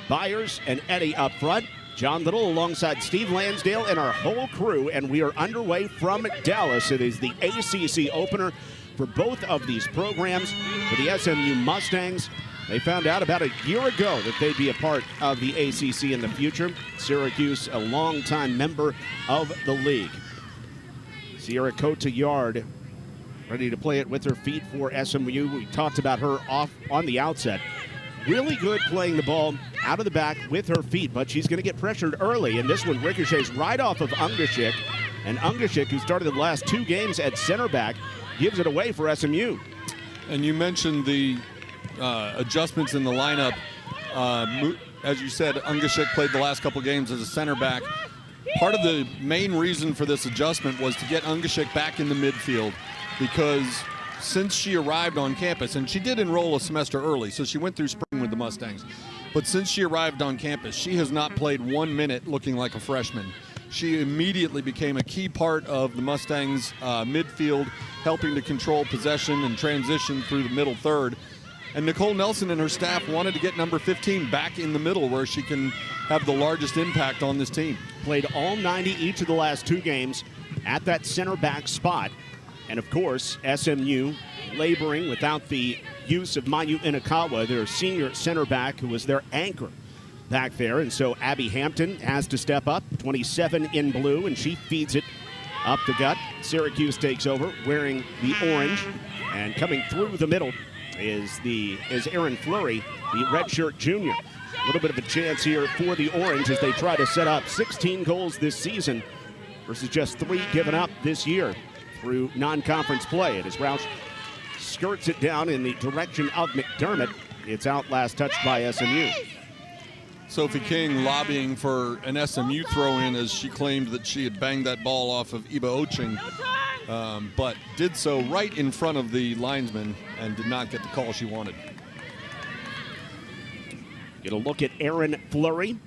Byers and Eddie up front. John Little alongside Steve Lansdale and our whole crew, and we are underway from Dallas. It is the ACC opener for both of these programs. For the SMU Mustangs, they found out about a year ago that they'd be a part of the ACC in the future. Syracuse, a longtime member of the league. Sierra Cotillard ready to play it with her feet for SMU. We talked about her off on the outset. Really good playing the ball out of the back with her feet, but she's going to get pressured early. And this one ricochets right off of Ungashik. And Ungashik, who started the last two games at center back, gives it away for SMU. And you mentioned the adjustments in the lineup. As you said, Ungashik played the last couple games as a center back. Part of the main reason for this adjustment was to get Ungashik back in the midfield, because since she arrived on campus, and she did enroll a semester early, so she went through spring with the Mustangs, but since she arrived on campus, she has not played 1 minute looking like a freshman. She immediately became a key part of the Mustangs' midfield, helping to control possession and transition through the middle third. And Nicole Nelson and her staff wanted to get number 15 back in the middle where she can have the largest impact on this team. Played all 90 each of the last two games at that center back spot. And of course, SMU laboring without the use of Mayu Inakawa, their senior center back, who was their anchor back there. And so Abby Hampton has to step up, 27 in blue, and she feeds it up the gut. Syracuse takes over wearing the orange, and coming through the middle is Aaron Fleury, the redshirt junior. A little bit of a chance here for the orange as they try to set up 16 goals this season versus just 3 given up this year through non-conference play. And as Roush skirts it down in the direction of McDermott, it's out last touched by SMU. Sophie King lobbying for an SMU throw-in as she claimed that she had banged that ball off of Iba Oching, but did so right in front of the linesman and did not get the call she wanted. Get a look at Aaron Fleury.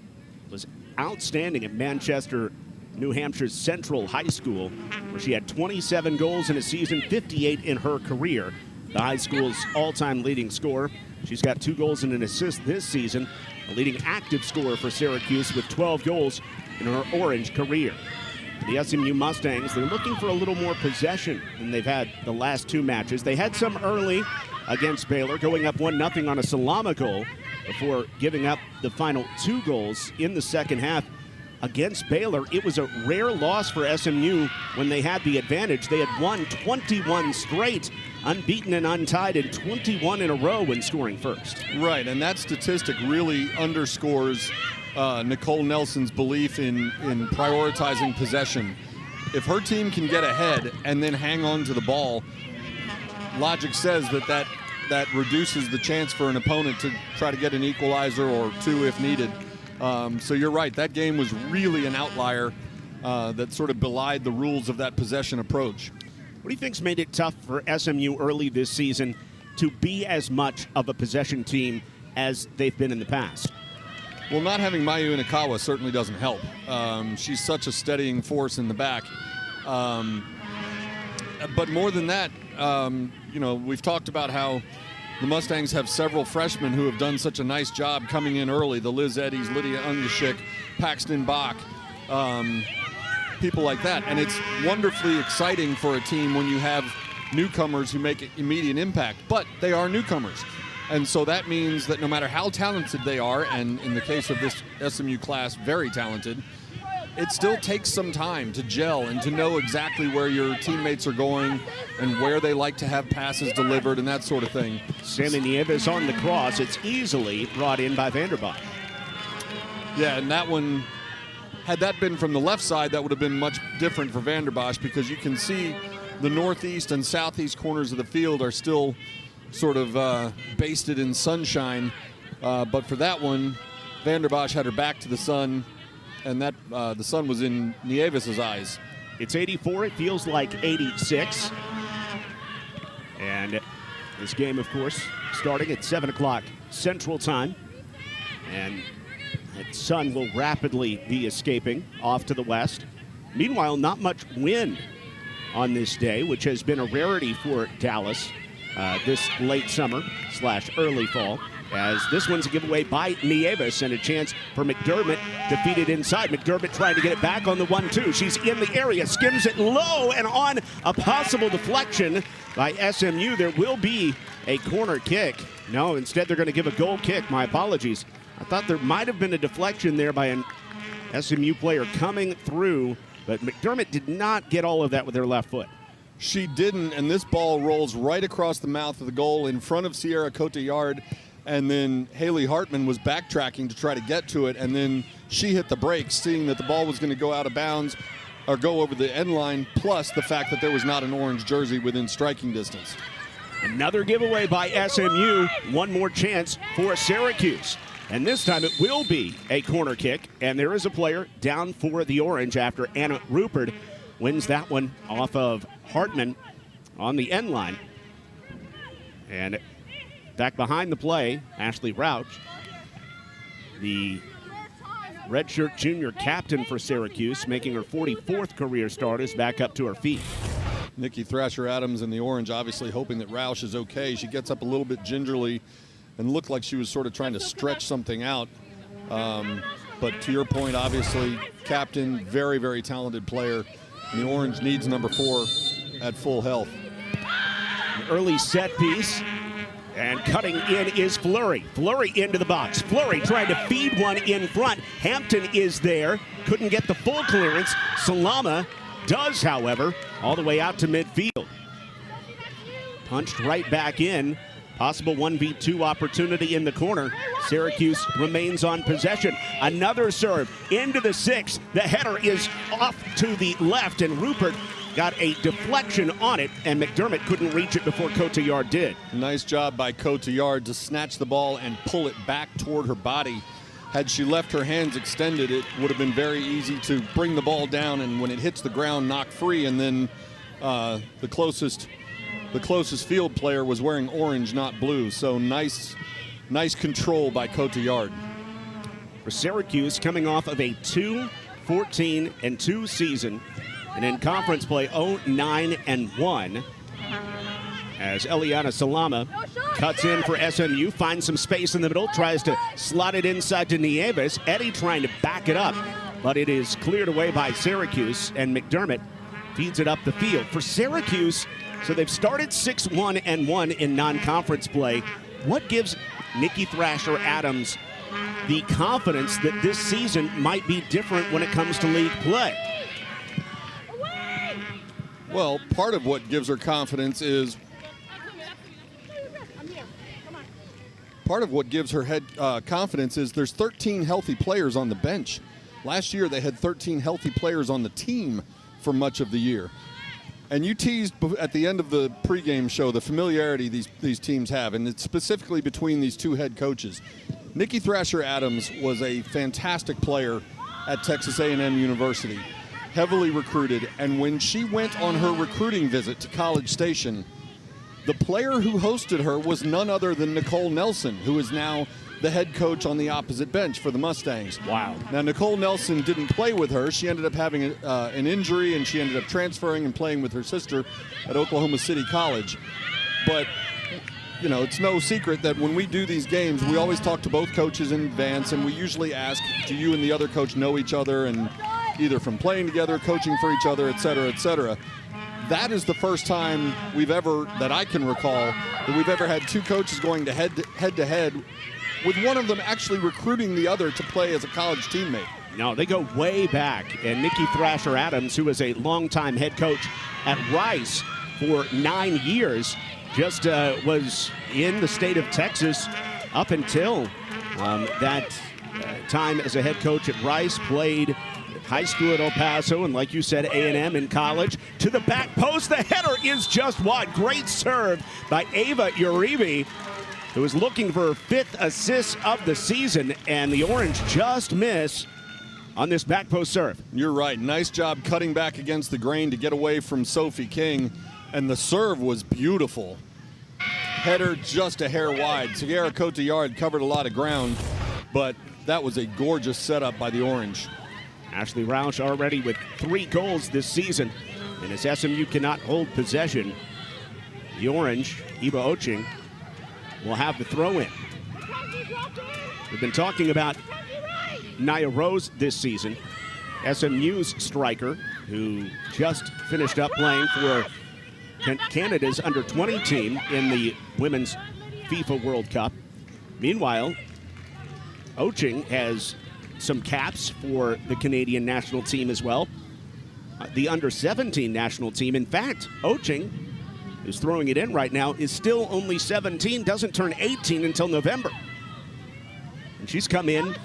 Was outstanding at Manchester, New Hampshire's Central High School, where she had 27 goals in a season, 58 in her career. The high school's all-time leading scorer. She's got 2 goals and an assist this season. A leading active scorer for Syracuse with 12 goals in her orange career. The SMU Mustangs, they're looking for a little more possession than they've had the last 2 matches. They had some early against Baylor, going up 1-0 on a Salama goal before giving up the final 2 goals in the second half. Against Baylor, it was a rare loss for SMU when they had the advantage. They had won 21 straight, unbeaten and untied, and 21 in a row when scoring first. Right, and that statistic really underscores Nicole Nelson's belief in prioritizing possession. If her team can get ahead and then hang on to the ball, logic says that reduces the chance for an opponent to try to get an equalizer or 2 if needed. So you're right, that game was really an outlier that sort of belied the rules of that possession approach. What do you think's made it tough for SMU early this season to be as much of a possession team as they've been in the past? Well, not having Mayu Inakawa certainly doesn't help. She's such a steadying force in the back. But more than that, we've talked about how the Mustangs have several freshmen who have done such a nice job coming in early. The Liz Eddies, Lydia Ungashik, Paxton Bach, people like that. And it's wonderfully exciting for a team when you have newcomers who make immediate impact. But they are newcomers. And so that means that no matter how talented they are, and in the case of this SMU class, very talented, it still takes some time to gel and to know exactly where your teammates are going and where they like to have passes delivered and that sort of thing. Sammy Nieves on the cross. It's easily brought in by Vanderbosch. Yeah, and that one, had that been from the left side, that would have been much different for Vanderbosch, because you can see the northeast and southeast corners of the field are still sort of basted in sunshine. But for that one, Vanderbosch had her back to the sun, and that the sun was in Nieves' eyes. It's 84. It feels like 86. And this game, of course, starting at 7 o'clock Central Time. And that sun will rapidly be escaping off to the west. Meanwhile, not much wind on this day, which has been a rarity for Dallas this late summer / early fall. as this one's a giveaway by Nieves and a chance for McDermott to feed it inside. McDermott trying to get it back on the 1-2. She's in the area, skims it low, and on a possible deflection by SMU. There will be a corner kick. No, instead they're going to give a goal kick. My apologies. I thought there might have been a deflection there by an SMU player coming through, but McDermott did not get all of that with her left foot. She didn't, and this ball rolls right across the mouth of the goal in front of Sierra Cotillard, and then Haley Hartman was backtracking to try to get to it, and then she hit the brakes, seeing that the ball was going to go out of bounds or go over the end line, plus the fact that there was not an orange jersey within striking distance. Another giveaway by SMU, one more chance for Syracuse. And this time it will be a corner kick, and there is a player down for the Orange after Anna Rupert wins that one off of Hartman on the end line. And back behind the play, Ashley Rauch, the redshirt junior captain for Syracuse, making her 44th career start, is back up to her feet. Nikki Thrasher-Adams and the Orange obviously hoping that Rauch is okay. She gets up a little bit gingerly and looked like she was sort of trying to stretch something out. But to your point, obviously, captain, very, very talented player. And the Orange needs number 4 at full health. An early set piece. And cutting in is Fleury. Fleury into the box. Fleury trying to feed one in front. Hampton is there. Couldn't get the full clearance. Salama does, however, all the way out to midfield. Punched right back in. Possible 1v2 opportunity in the corner. Syracuse remains on possession. Another serve into the 6. The header is off to the left, and Rupert got a deflection on it, and McDermott couldn't reach it before Cotillard did. Nice job by Cotillard to snatch the ball and pull it back toward her body. Had she left her hands extended, it would have been very easy to bring the ball down, and when it hits the ground, knock free, and then the closest field player was wearing orange, not blue. So nice control by Cotillard. For Syracuse, coming off of a 2-14-2 season, and in conference play 0-9-1, as Eliana Salama cuts in for SMU, finds some space in the middle, tries to slot it inside to Nieves. Eddie trying to back it up, but it is cleared away by Syracuse, and McDermott feeds it up the field. For Syracuse, so they've started 6-1-1 in non-conference play. What gives Nikki Thrasher-Adams the confidence that this season might be different when it comes to league play? Well, part of what gives her confidence is confidence is there's 13 healthy players on the bench. Last year they had 13 healthy players on the team for much of the year. And you teased at the end of the pregame show the familiarity these teams have, and it's specifically between these two head coaches. Nikki Thrasher-Adams was a fantastic player at Texas A&M University, heavily recruited, and when she went on her recruiting visit to College Station, the player who hosted her was none other than Nicole Nelson, who is now the head coach on the opposite bench for the Mustangs. Wow. Now, Nicole Nelson didn't play with her. She ended up having an injury, and she ended up transferring and playing with her sister at Oklahoma City College. But, you know, it's no secret that when we do these games, we always talk to both coaches in advance, and we usually ask, do you and the other coach know each other, and either from playing together, coaching for each other, et cetera, et cetera. That is the first time that I can recall, that we've ever had two coaches going to head to head, with one of them actually recruiting the other to play as a college teammate. No, they go way back. And Nikki Thrasher-Adams, who was a longtime head coach at Rice for 9 years, just was in the state of Texas up until that time as a head coach at Rice, played high school at El Paso, and like you said, A&M in college. To the back post, the header is just wide. Great serve by Ava Uribe, who is looking for her 5th assist of the season, and the Orange just miss on this back post serve. You're right. Nice job cutting back against the grain to get away from Sophie King, and the serve was beautiful. Header just a hair wide. Sierra Cotillard covered a lot of ground, but that was a gorgeous setup by the Orange. Ashley Rauch already with 3 goals this season, and as SMU cannot hold possession, the Orange, Eva Oching, will have the throw in. We've been talking about Nia Rose this season, SMU's striker, who just finished up playing for Canada's under-20 team in the Women's FIFA World Cup. Meanwhile, Oching has some caps for the Canadian national team as well. The under-17 national team. In fact, Oching, who's throwing it in right now, is still only 17, doesn't turn 18 until November. And she's come in,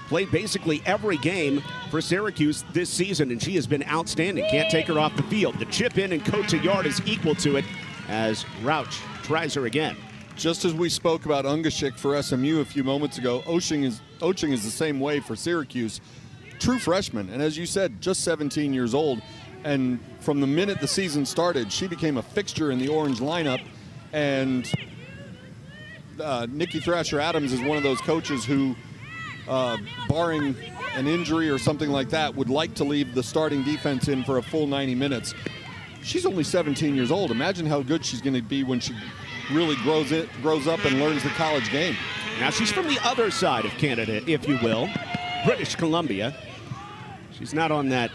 played basically every game for Syracuse this season, and she has been outstanding. Can't take her off the field. The chip in and coat to yard is equal to it as Rauch tries her again. Just as we spoke about Ungashik for SMU a few moments ago, Oching is the same way for Syracuse. True freshman, and as you said, just 17 years old. And from the minute the season started, she became a fixture in the Orange lineup. And Nikki Thrasher-Adams is one of those coaches who, barring an injury or something like that, would like to leave the starting defense in for a full 90 minutes. She's only 17 years old. Imagine how good she's going to be when she really grows up and learns the college game. Now she's from the other side of Canada, if you will, British Columbia. She's not on that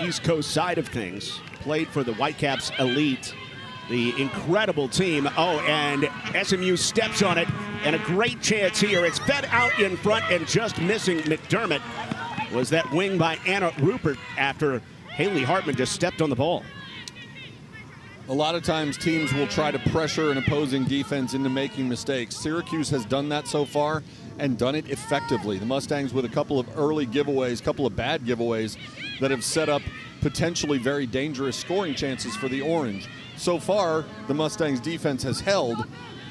East Coast side of things. Played for the Whitecaps Elite, the incredible team. Oh, and SMU steps on it, and a great chance here. It's fed out in front, and just missing McDermott was that wing by Anna Rupert after Haley Hartman just stepped on the ball. A lot of times teams will try to pressure an opposing defense into making mistakes. Syracuse has done that so far and done it effectively. The Mustangs with a couple of early giveaways, couple of bad giveaways that have set up potentially very dangerous scoring chances for the Orange. So far, the Mustangs defense has held,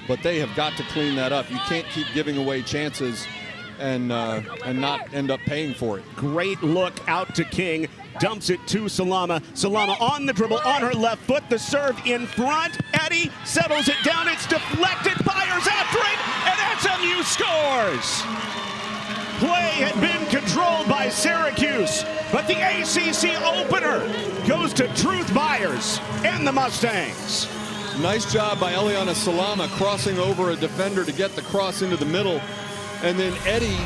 but they have got to clean that up. You can't keep giving away chances and not end up paying for it. Great look out to King. Dumps it to Salama. Salama on the dribble, on her left foot. The serve in front. Eddie settles it down. It's deflected. Byers after it, and SMU scores. Play had been controlled by Syracuse, but the ACC opener goes to Truth Byers and the Mustangs. Nice job by Eliana Salama crossing over a defender to get the cross into the middle. And then Eddie,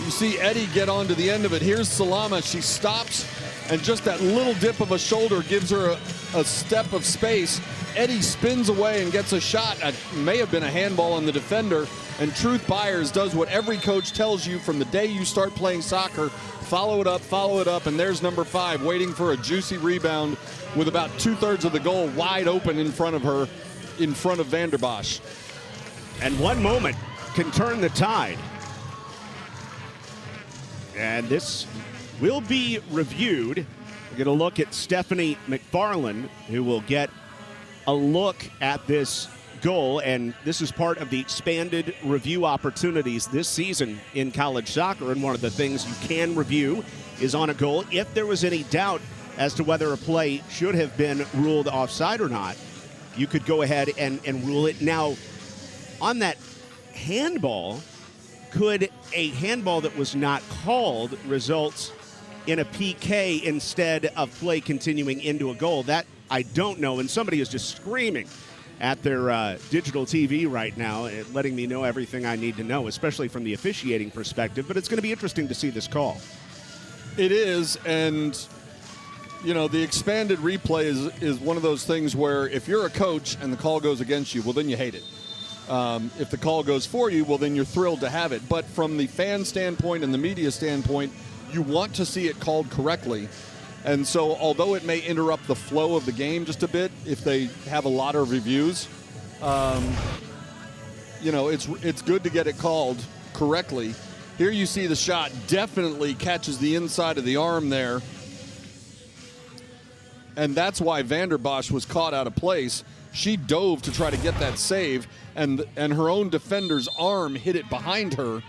you see Eddie get onto the end of it. Here's Salama. She stops, and just that little dip of a shoulder gives her a step of space. Eddie spins away and gets a shot. It may have been a handball on the defender. And Truth Byers does what every coach tells you from the day you start playing soccer. Follow it up, and there's number 5 waiting for a juicy rebound with about 2/3 of the goal wide open in front of her, in front of Vanderbosch. And one moment can turn the tide. And this will be reviewed. We're going to look at Stephanie McFarland, who will get a look at this goal, and this is part of the expanded review opportunities this season in college soccer. And one of the things you can review is on a goal. If there was any doubt as to whether a play should have been ruled offside or not, you could go ahead and rule it. Now, on that handball, could a handball that was not called result in a PK instead of play continuing into a goal? That I don't know, and somebody is just screaming at their digital TV right now, letting me know everything I need to know, especially from the officiating perspective. But it's going to be interesting to see this call. It is, and you know, the expanded replay is one of those things where if you're a coach and the call goes against you, well, then you hate it. If the call goes for you, well, then you're thrilled to have it. But from the fan standpoint and the media standpoint, you want to see it called correctly. And so although it may interrupt the flow of the game just a bit if they have a lot of reviews, you know, it's good to get it called correctly. Here you see the shot definitely catches the inside of the arm there. And that's why Vanderbosch was caught out of place. She dove to try to get that save, and her own defender's arm hit it behind her.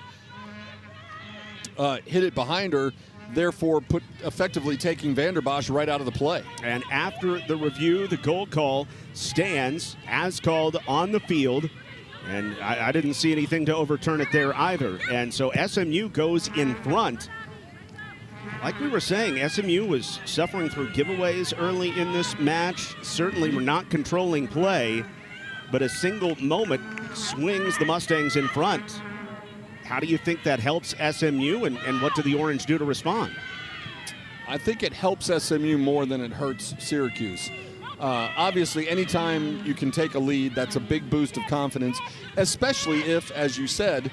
Therefore effectively taking Vanderbosch right out of the play. And after the review, the goal call stands as called on the field. And I didn't see anything to overturn it there either. And so SMU goes in front. Like we were saying, SMU was suffering through giveaways early in this match. Certainly were not controlling play. but a single moment swings the Mustangs in front. How do you think that helps SMU, and what do the Orange do to respond? I think it helps SMU more than it hurts Syracuse. Obviously, anytime you can take a lead, that's a big boost of confidence, especially if, as you said,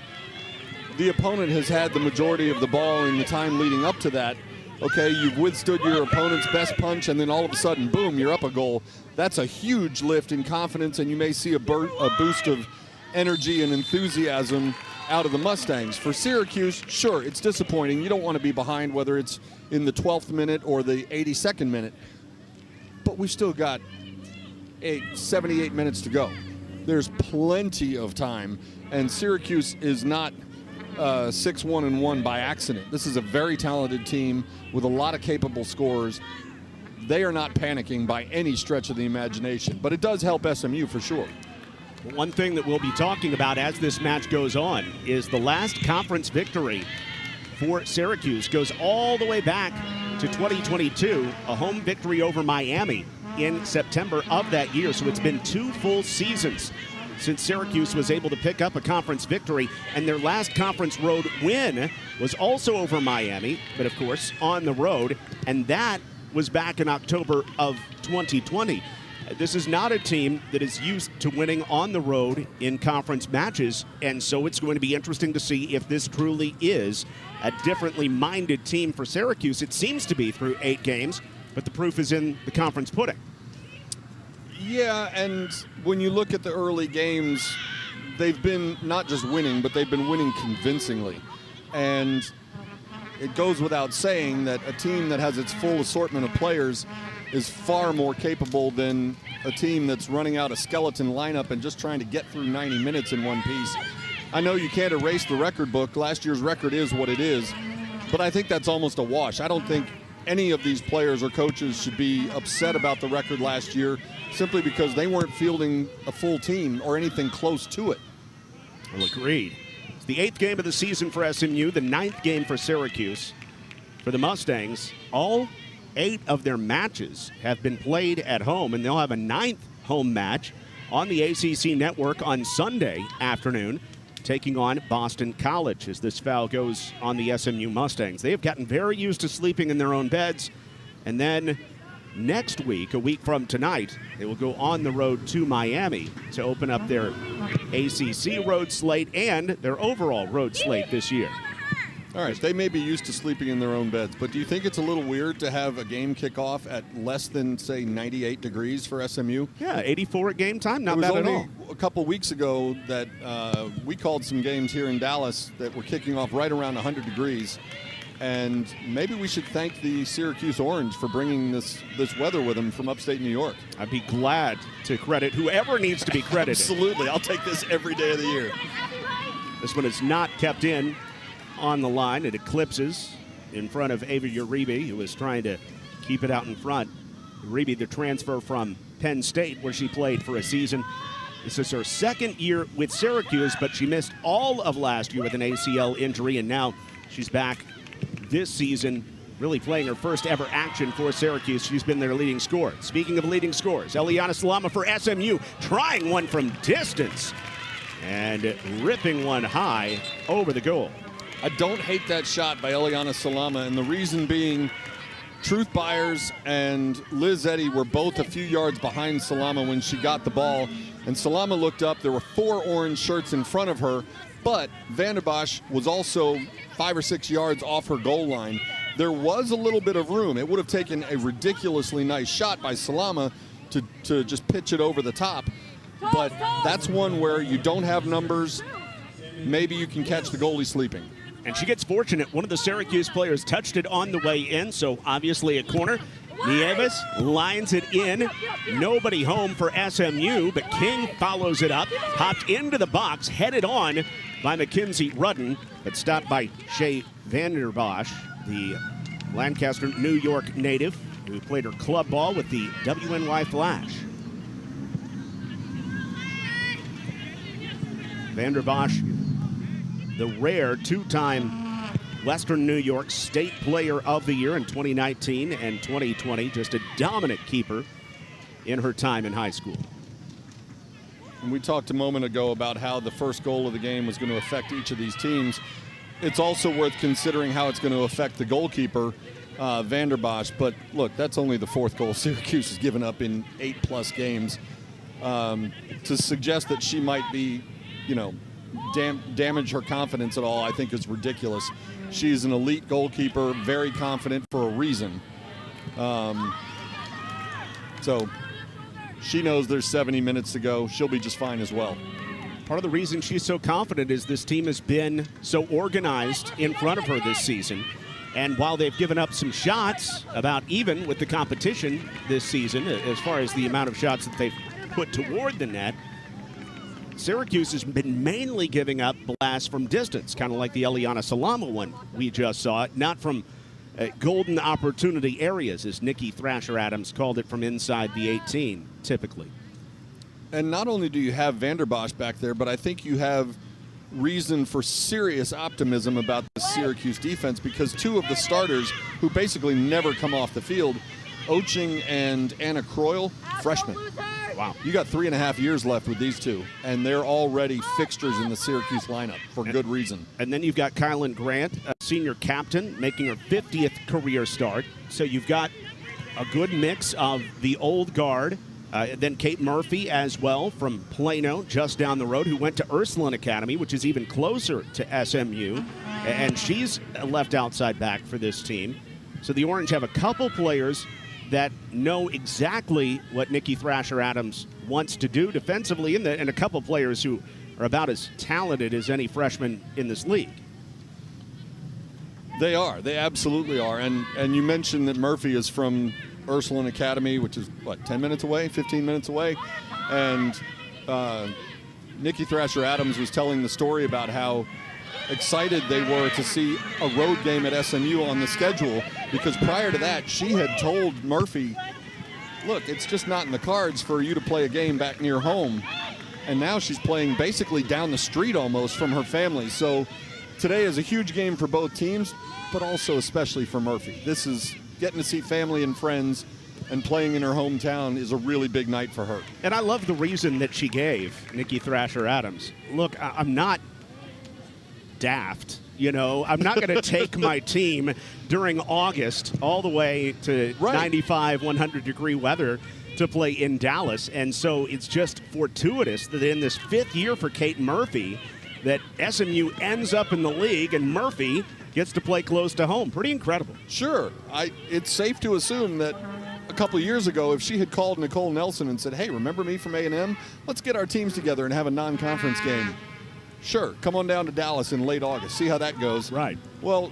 the opponent has had the majority of the ball in the time leading up to that. Okay, you've withstood your opponent's best punch, and then all of a sudden, boom, you're up a goal. That's a huge lift in confidence, and you may see a boost of energy and enthusiasm out of the Mustangs. For Syracuse, sure, it's disappointing. You don't want to be behind, whether it's in the 12th minute or the 82nd minute. But we've still got 78 minutes to go. There's plenty of time, and Syracuse is not 6-1-1 by accident. This is a very talented team with a lot of capable scorers. They are not panicking by any stretch of the imagination, but it does help SMU for sure. One thing that we'll be talking about as this match goes on is the last conference victory for Syracuse goes all the way back to 2022, a home victory over Miami in September of that year. So it's been 2 full seasons since Syracuse was able to pick up a conference victory, and their last conference road win was also over Miami, but of course on the road, and that was back in October of 2020. This is not a team that is used to winning on the road in conference matches, and so it's going to be interesting to see if this truly is a differently minded team for Syracuse. It seems to be through 8 games, but the proof is in the conference pudding. Yeah, and when you look at the early games, they've been not just winning, but they've been winning convincingly. And it goes without saying that a team that has its full assortment of players is far more capable than a team that's running out a skeleton lineup and just trying to get through 90 minutes in one piece. I know you can't erase the record book. Last year's record is what it is, but I think that's almost a wash. I don't think any of these players or coaches should be upset about the record last year simply because they weren't fielding a full team or anything close to it. Well, agreed. It's the 8th game of the season for SMU, the 9th game for Syracuse. For the Mustangs, all 8 of their matches have been played at home, and they'll have a 9th home match on the ACC network on Sunday afternoon, taking on Boston College as this foul goes on the SMU Mustangs. They have gotten very used to sleeping in their own beds, and then next week, a week from tonight, they will go on the road to Miami to open up their ACC road slate and their overall road slate this year. All right, they may be used to sleeping in their own beds, but do you think it's a little weird to have a game kick off at less than, say, 98 degrees for SMU? Yeah, 84 at game time, not bad at all. It was only a couple weeks ago that we called some games here in Dallas that were kicking off right around 100 degrees, and maybe we should thank the Syracuse Orange for bringing this weather with them from upstate New York. I'd be glad to credit whoever needs to be credited. Absolutely, I'll take this every day of the year. This one is not kept in on the line. It eclipses in front of Ava Uribe, who was trying to keep it out in front. Uribe, the transfer from Penn State, where she played for a season. This is her 2nd year with Syracuse, but she missed all of last year with an ACL injury, and now she's back this season, really playing her first ever action for Syracuse. She's been their leading scorer. Speaking of leading scorers, Eliana Salama for SMU, trying one from distance and ripping one high over the goal. I don't hate that shot by Eliana Salama, and the reason being Truth Byers and Liz Eddy were both a few yards behind Salama when she got the ball, and Salama looked up. There were 4 orange shirts in front of her, but Vanderbosch was also 5 or 6 yards off her goal line. There was a little bit of room. It would have taken a ridiculously nice shot by Salama to just pitch it over the top, but that's one where you don't have numbers. Maybe you can catch the goalie sleeping. And she gets fortunate. One of the Syracuse players touched it on the way in, so obviously a corner. Nieves lines it in. Nobody home for SMU, but King follows it up, popped into the box, headed on by Mackenzie Rudden, but stopped by Shea Vanderbosch, the Lancaster, New York native, who played her club ball with the WNY Flash. Vanderbosch, the rare 2-time Western New York State Player of the Year in 2019 and 2020. Just a dominant keeper in her time in high school. And we talked a moment ago about how the first goal of the game was going to affect each of these teams. It's also worth considering how it's going to affect the goalkeeper, Vanderbosch. But look, that's only the fourth goal Syracuse has given up in 8+ games. To suggest that she might be, damage her confidence at all, I think is ridiculous. She's an elite goalkeeper, very confident for a reason. So she knows there's 70 minutes to go. She'll be just fine as well. Part of the reason she's so confident is this team has been so organized in front of her this season. And while they've given up some shots, about even with the competition this season, as far as the amount of shots that they've put toward the net, Syracuse has been mainly giving up blasts from distance, kind of like the Eliana Salama one we just saw, not from golden opportunity areas, as Nikki Thrasher-Adams called it, from inside the 18, typically. And not only do you have Vanderbosch back there, but I think you have reason for serious optimism about the Syracuse defense, because two of the starters who basically never come off the field, Oching and Anna Croyle, freshmen. Wow. You got 3.5 years left with these two, and they're already fixtures in the Syracuse lineup for good reason. And then you've got Kylan Grant, a senior captain, making her 50th career start. So you've got a good mix of the old guard. Then Kate Murphy as well from Plano, just down the road, who went to Ursuline Academy, which is even closer to SMU. And she's left outside back for this team. So the Orange have a couple players that know exactly what Nikki Thrasher-Adams wants to do defensively, and a couple players who are about as talented as any freshman in this league. They are. They absolutely are. And you mentioned that Murphy is from Ursuline Academy, which is, 10 minutes away, 15 minutes away? And Nikki Thrasher-Adams was telling the story about how excited they were to see a road game at SMU on the schedule, because prior to that, she had told Murphy, look, it's just not in the cards for you to play a game back near home. And now she's playing basically down the street almost from her family. So today is a huge game for both teams, but also especially for Murphy. This is getting to see family and friends, and playing in her hometown is a really big night for her. And I love the reason that she gave, Nikki Thrasher-Adams. Look, I'm not daft, I'm not going to take my team during August all the way to 95, 100-degree weather to play in Dallas. And so it's just fortuitous that in this 5th year for Kate Murphy that SMU ends up in the league and Murphy gets to play close to home. Pretty incredible. Sure. It's safe to assume that a couple of years ago, if she had called Nicole Nelson and said, hey, remember me from A&M? Let's get our teams together and have a non-conference game. Sure, come on down to Dallas in late August. See how that goes. Right. Well,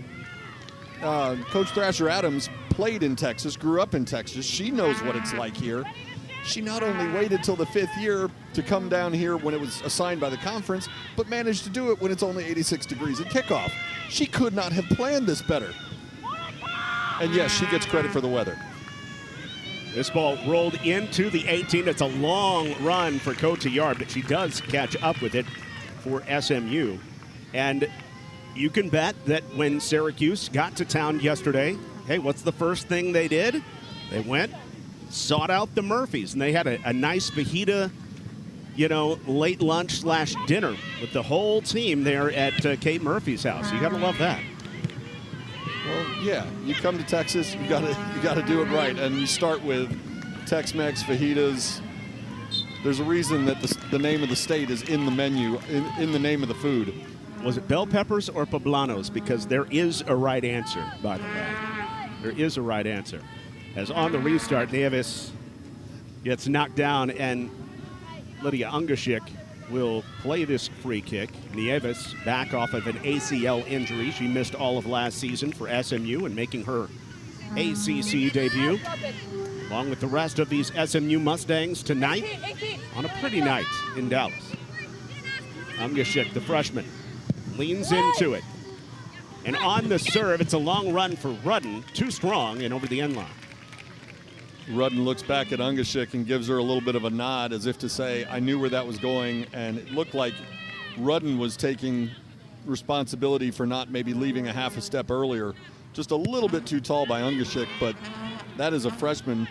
Coach Thrasher-Adams played in Texas, grew up in Texas. She knows what it's like here. She not only waited till the 5th year to come down here when it was assigned by the conference, but managed to do it when it's only 86 degrees at kickoff. She could not have planned this better. And yes, she gets credit for the weather. This ball rolled into the 18. It's a long run for Cotillard, but she does catch up with it for SMU. And you can bet that when Syracuse got to town yesterday, hey, what's the first thing they did? They went, sought out the Murphys, and they had a nice fajita, late lunch / dinner with the whole team there at Kate Murphy's house. You got to love that. Well, yeah, you come to Texas, you got to do it right, and you start with Tex-Mex, fajitas. There's a reason that the name of the state is in the menu, in the name of the food. Was it bell peppers or poblanos? Because there is a right answer, by the way. There is a right answer. As on the restart, Nieves gets knocked down, and Lydia Ungashik will play this free kick. Nieves back off of an ACL injury. She missed all of last season for SMU and making her ACC debut, along with the rest of these SMU Mustangs tonight on a pretty night in Dallas. Ungashik, the freshman, leans into it. And on the serve, it's a long run for Rudden, too strong and over the end line. Rudden looks back at Ungashik and gives her a little bit of a nod as if to say, I knew where that was going. And it looked like Rudden was taking responsibility for not maybe leaving a half a step earlier. Just a little bit too tall by Ungashik, but that is a freshman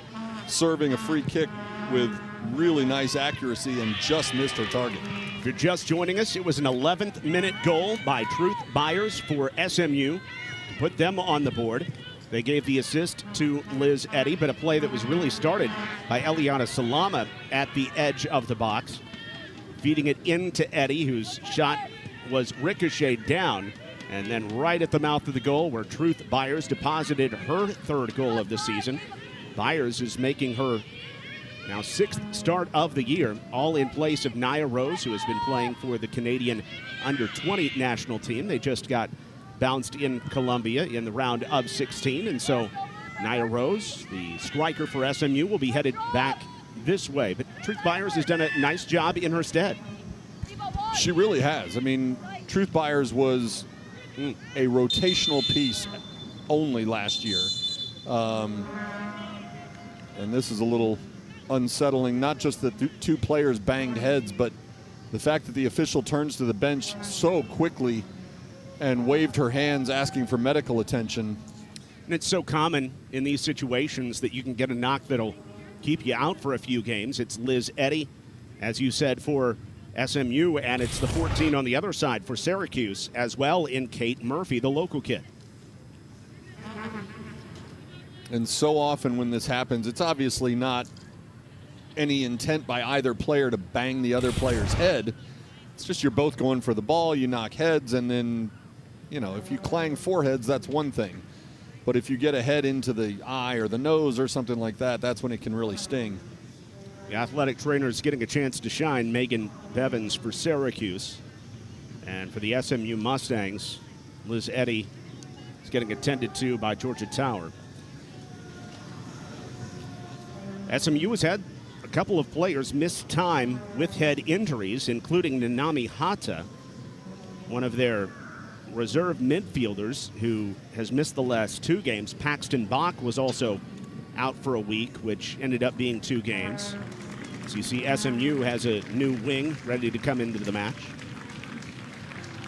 serving a free kick with really nice accuracy and just missed her target. If you're just joining us, it was an 11th minute goal by Truth Byers for SMU to put them on the board. They gave the assist to Liz Eddy, but a play that was really started by Eliana Salama at the edge of the box, feeding it into Eddy, whose shot was ricocheted down, and then right at the mouth of the goal where Truth Byers deposited her third goal of the season. Byers is making her now 6th start of the year, all in place of Nia Rose, who has been playing for the Canadian under-20 national team. They just got bounced in Columbia in the round of 16, and so Nia Rose, the striker for SMU, will be headed back this way. But Truth Byers has done a nice job in her stead. She really has. I mean, Truth Byers was a rotational piece only last year. And this is a little unsettling, not just that two players banged heads, but the fact that the official turns to the bench so quickly and waved her hands asking for medical attention. And it's so common in these situations that you can get a knock that'll keep you out for a few games. It's Liz Eddy, as you said, for SMU, and it's the 14 on the other side for Syracuse as well in Kate Murphy, the local kid. And so often when this happens, it's obviously not any intent by either player to bang the other player's head. It's just you're both going for the ball, you knock heads, and then, you know, if you clang foreheads, that's one thing. But if you get a head into the eye or the nose or something like that, that's when it can really sting. The athletic trainer is getting a chance to shine, Megan Bevins for Syracuse. And for the SMU Mustangs, Liz Eddy is getting attended to by Georgia Tower. SMU has had a couple of players miss time with head injuries, including Nanami Hata, one of their reserve midfielders who has missed the last 2 games. Paxton Bach was also out for a week, which ended up being 2 games. So you see SMU has a new wing ready to come into the match.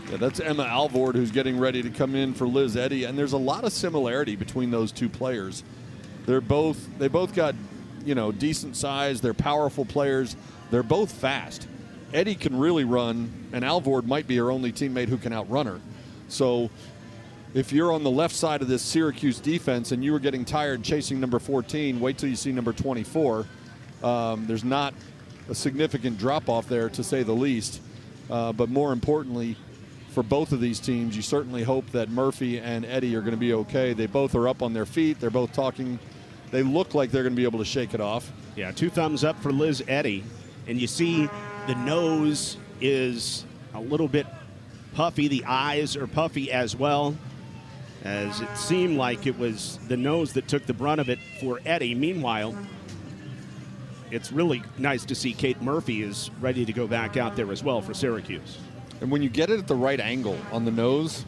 Yeah, that's Emma Alvord who's getting ready to come in for Liz Eddy, and there's a lot of similarity between those two players. They both got, you know, decent size. They're powerful players. They're both fast. Eddy can really run, and Alvord might be her only teammate who can outrun her. So if you're on the left side of this Syracuse defense and you were getting tired chasing number 14, wait till you see number 24. There's not a significant drop-off there, to say the least. But more importantly, for both of these teams, you certainly hope that Murphy and Eddy are going to be okay. They both are up on their feet. They're both talking. They look like they're going to be able to shake it off. Yeah, 2 thumbs up for Liz Eddy. And you see the nose is a little bit puffy. The eyes are puffy as well, as it seemed like it was the nose that took the brunt of it for Eddy. Meanwhile, it's really nice to see Kate Murphy is ready to go back out there as well for Syracuse. And when you get it at the right angle on the nose,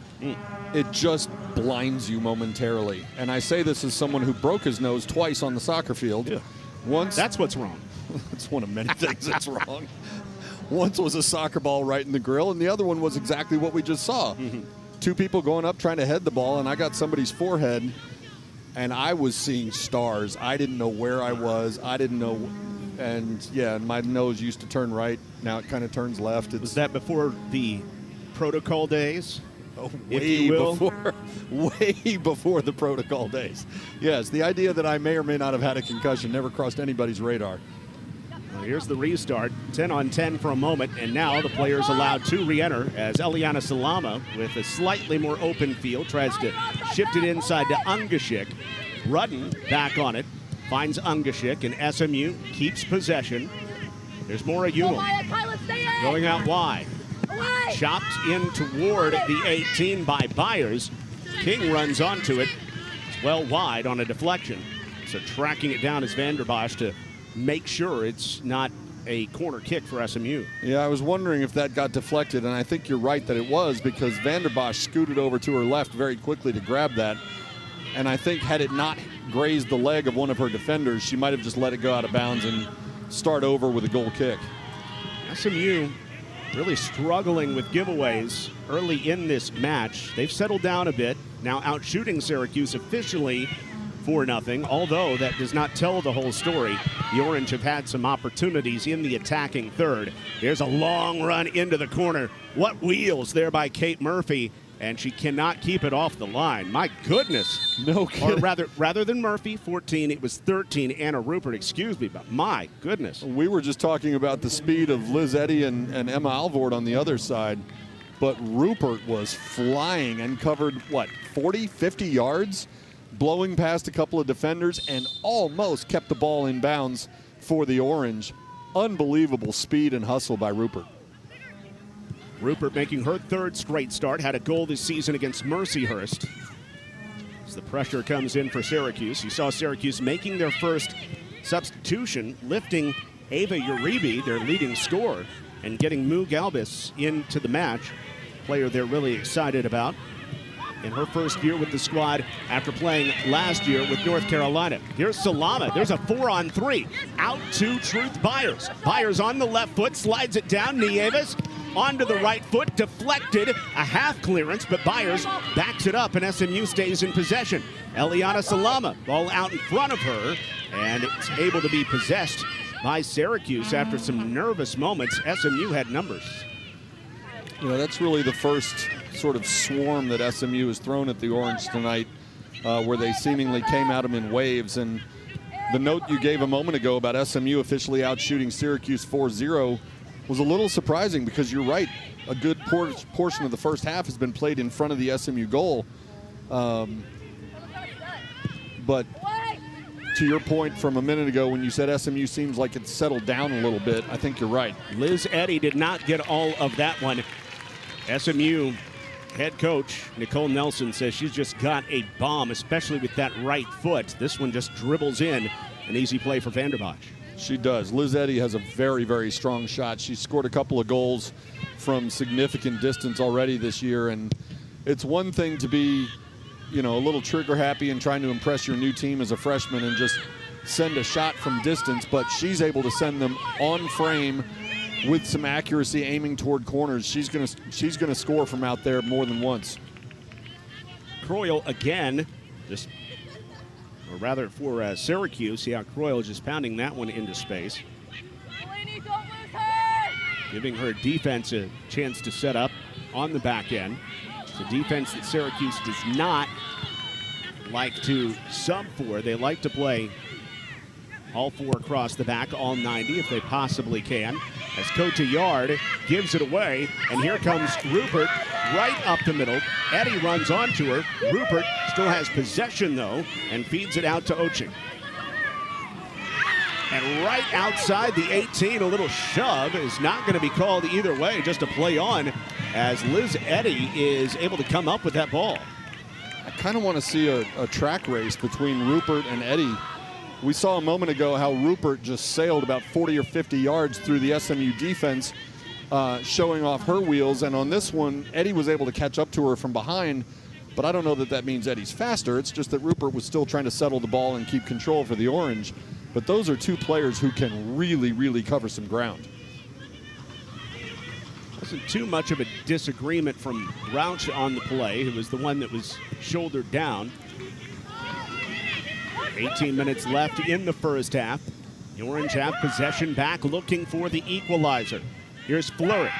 it just blinds you momentarily. And I say this as someone who broke his nose twice on the soccer field. Yeah. Once, that's what's wrong. It's one of many things that's wrong. Once was a soccer ball right in the grill, and the other one was exactly what we just saw. 2 people going up trying to head the ball, and I got somebody's forehead, and I was seeing stars. I didn't know where I was. I didn't know. And, yeah, my nose used to turn right. Now it kind of turns left. Was that before the protocol days? Oh, way before the protocol days. Yes, the idea that I may or may not have had a concussion never crossed anybody's radar. Well, here's the restart. 10 on 10 for a moment, and now the players allowed to re-enter as Eliana Salama, with a slightly more open field, tries to shift it inside to Ungashik. Rudden back on it. Finds Ungashik, and SMU keeps possession. There's Maura Ewell going out wide. Chopped in toward the 18 by Byers. King runs onto it. It's well wide on a deflection. So tracking it down is Vanderbosch to make sure it's not a corner kick for SMU. Yeah, I was wondering if that got deflected, and I think you're right that it was, because Vanderbosch scooted over to her left very quickly to grab that. And I think had it not grazed the leg of one of her defenders, she might have just let it go out of bounds and start over with a goal kick. SMU really struggling with giveaways early in this match. They've settled down a bit, now out shooting Syracuse officially 4-0. Although that does not tell the whole story. The Orange have had some opportunities in the attacking third. There's a long run into the corner. What wheels there by Kate Murphy, and she cannot keep it off the line. My goodness. No kidding. Or rather than Murphy, 14, it was 13, Anna Rupert, excuse me, but my goodness. We were just talking about the speed of Liz Eddy and Emma Alvord on the other side, but Rupert was flying and covered, 40, 50 yards, blowing past a couple of defenders and almost kept the ball in bounds for the Orange. Unbelievable speed and hustle by Rupert. Rupert making her third straight start, had a goal this season against Mercyhurst. As the pressure comes in for Syracuse, you saw Syracuse making their first substitution, lifting Ava Uribe, their leading scorer, and getting Moo Galbis into the match, player they're really excited about in her first year with the squad after playing last year with North Carolina. Here's Salama. There's a 4-on-3. Out to Truth Byers. Byers on the left foot, slides it down. Nieves onto the right foot, deflected, a half clearance, but Byers backs it up and SMU stays in possession. Eliana Salama, ball out in front of her, and it's able to be possessed by Syracuse after some nervous moments. SMU had numbers. You know, that's really the first sort of swarm that SMU has thrown at the Orange tonight, where they seemingly came at them in waves. And the note you gave a moment ago about SMU officially outshooting Syracuse 4-0 was a little surprising, because you're right, a good portion of the first half has been played in front of the SMU goal. But to your point from a minute ago when you said SMU seems like it's settled down a little bit, I think you're right. Liz Eddy did not get all of that one. SMU head coach Nicole Nelson says she's just got a bomb, especially with that right foot. This one just dribbles in. An easy play for Vanderbosch. She does. Liz Eddy has a very, very strong shot. She's scored a couple of goals from significant distance already this year, and it's one thing to be, you know, a little trigger happy and trying to impress your new team as a freshman and just send a shot from distance, but she's able to send them on frame with some accuracy, aiming toward corners. She's gonna score from out there more than once. Croyle again, or rather for Syracuse. Yeah, Croyle just pounding that one into space, giving her defense a chance to set up on the back end. It's a defense that Syracuse does not like to sub for. They like to play all four across the back, all 90 if they possibly can. As Cotillard gives it away, and here comes Rupert right up the middle. Eddy runs onto her. Rupert still has possession though and feeds it out to Oching. And right outside the 18, a little shove is not going to be called either way, just a play on as Liz Eddy is able to come up with that ball. I kind of want to see a track race between Rupert and Eddy. We saw a moment ago how Rupert just sailed about 40 or 50 yards through the SMU defense, showing off her wheels. And on this one, Eddy was able to catch up to her from behind, but I don't know that that means Eddy's faster. It's just that Rupert was still trying to settle the ball and keep control for the Orange. But those are two players who can really, really cover some ground. Wasn't too much of a disagreement from Rauch on the play, who was the one that was shouldered down. 18 minutes left in the first half. The Orange have possession back, looking for the equalizer. Here's Fleury.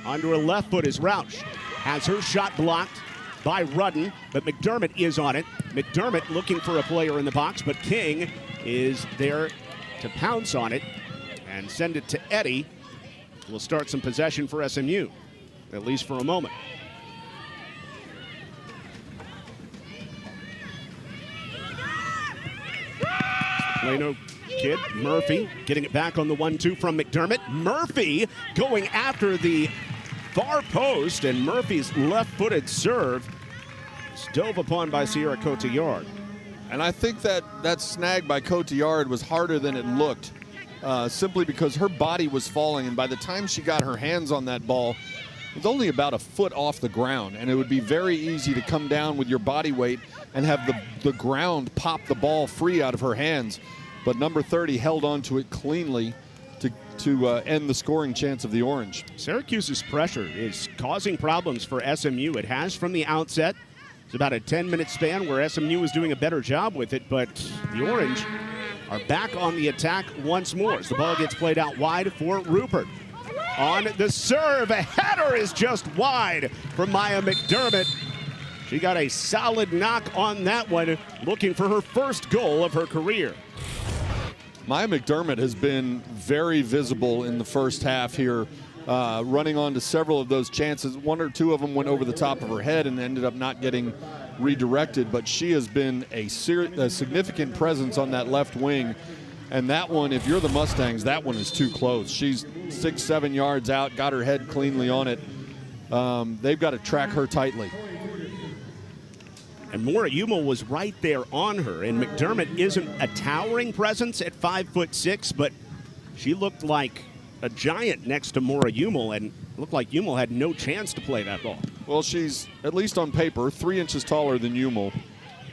Onto her left foot is Rauch. Has her shot blocked by Rudden, but McDermott is on it. McDermott looking for a player in the box, but King is there to pounce on it and send it to Eddy. Will start some possession for SMU, at least for a moment. Plano kid, Murphy, getting it back on the 1-2 from McDermott. Murphy going after the far post, and Murphy's left-footed serve is dove upon by Sierra Cotillard. And I think that snag by Cotillard was harder than it looked, simply because her body was falling, and by the time she got her hands on that ball, it was only about a foot off the ground, and it would be very easy to come down with your body weight and have the ground pop the ball free out of her hands. But number 30 held on to it cleanly to end the scoring chance of the Orange. Syracuse's pressure is causing problems for SMU. It has from the outset. It's about a 10-minute span where SMU was doing a better job with it, but the Orange are back on the attack once more as the ball gets played out wide for Rupert. On the serve, a header is just wide from Maya McDermott. She got a solid knock on that one, looking for her first goal of her career. Maya McDermott has been very visible in the first half here, running onto several of those chances. One or two of them went over the top of her head and ended up not getting redirected, but she has been a significant presence on that left wing. And that one, if you're the Mustangs, that one is too close. She's 6-7 yards out, got her head cleanly on it. They've got to track her tightly. And Maura Umel was right there on her. And McDermott isn't a towering presence at 5'6", but she looked like a giant next to Maura Umel, and looked like Umel had no chance to play that ball. Well, she's, at least on paper, 3 inches taller than Umel.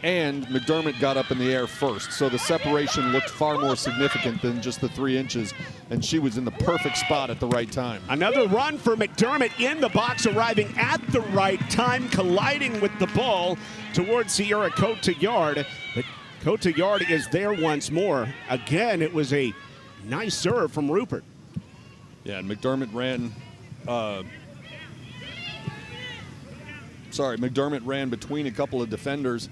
And McDermott got up in the air first, so the separation looked far more significant than just the 3 inches, and she was in the perfect spot at the right time. Another run for McDermott in the box, arriving at the right time, colliding with the ball towards Sierra Cotillard, but Cotillard is there once more. Again, it was a nice serve from Rupert. Yeah, and McDermott ran between a couple of defenders,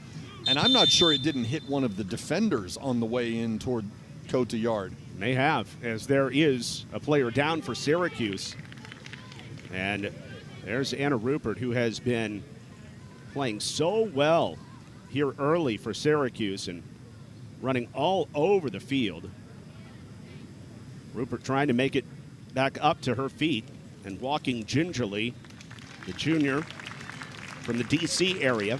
and I'm not sure it didn't hit one of the defenders on the way in toward Cotillard. May have, as there is a player down for Syracuse. And there's Anna Rupert, who has been playing so well here early for Syracuse and running all over the field. Rupert trying to make it back up to her feet and walking gingerly. The junior from the D.C. area,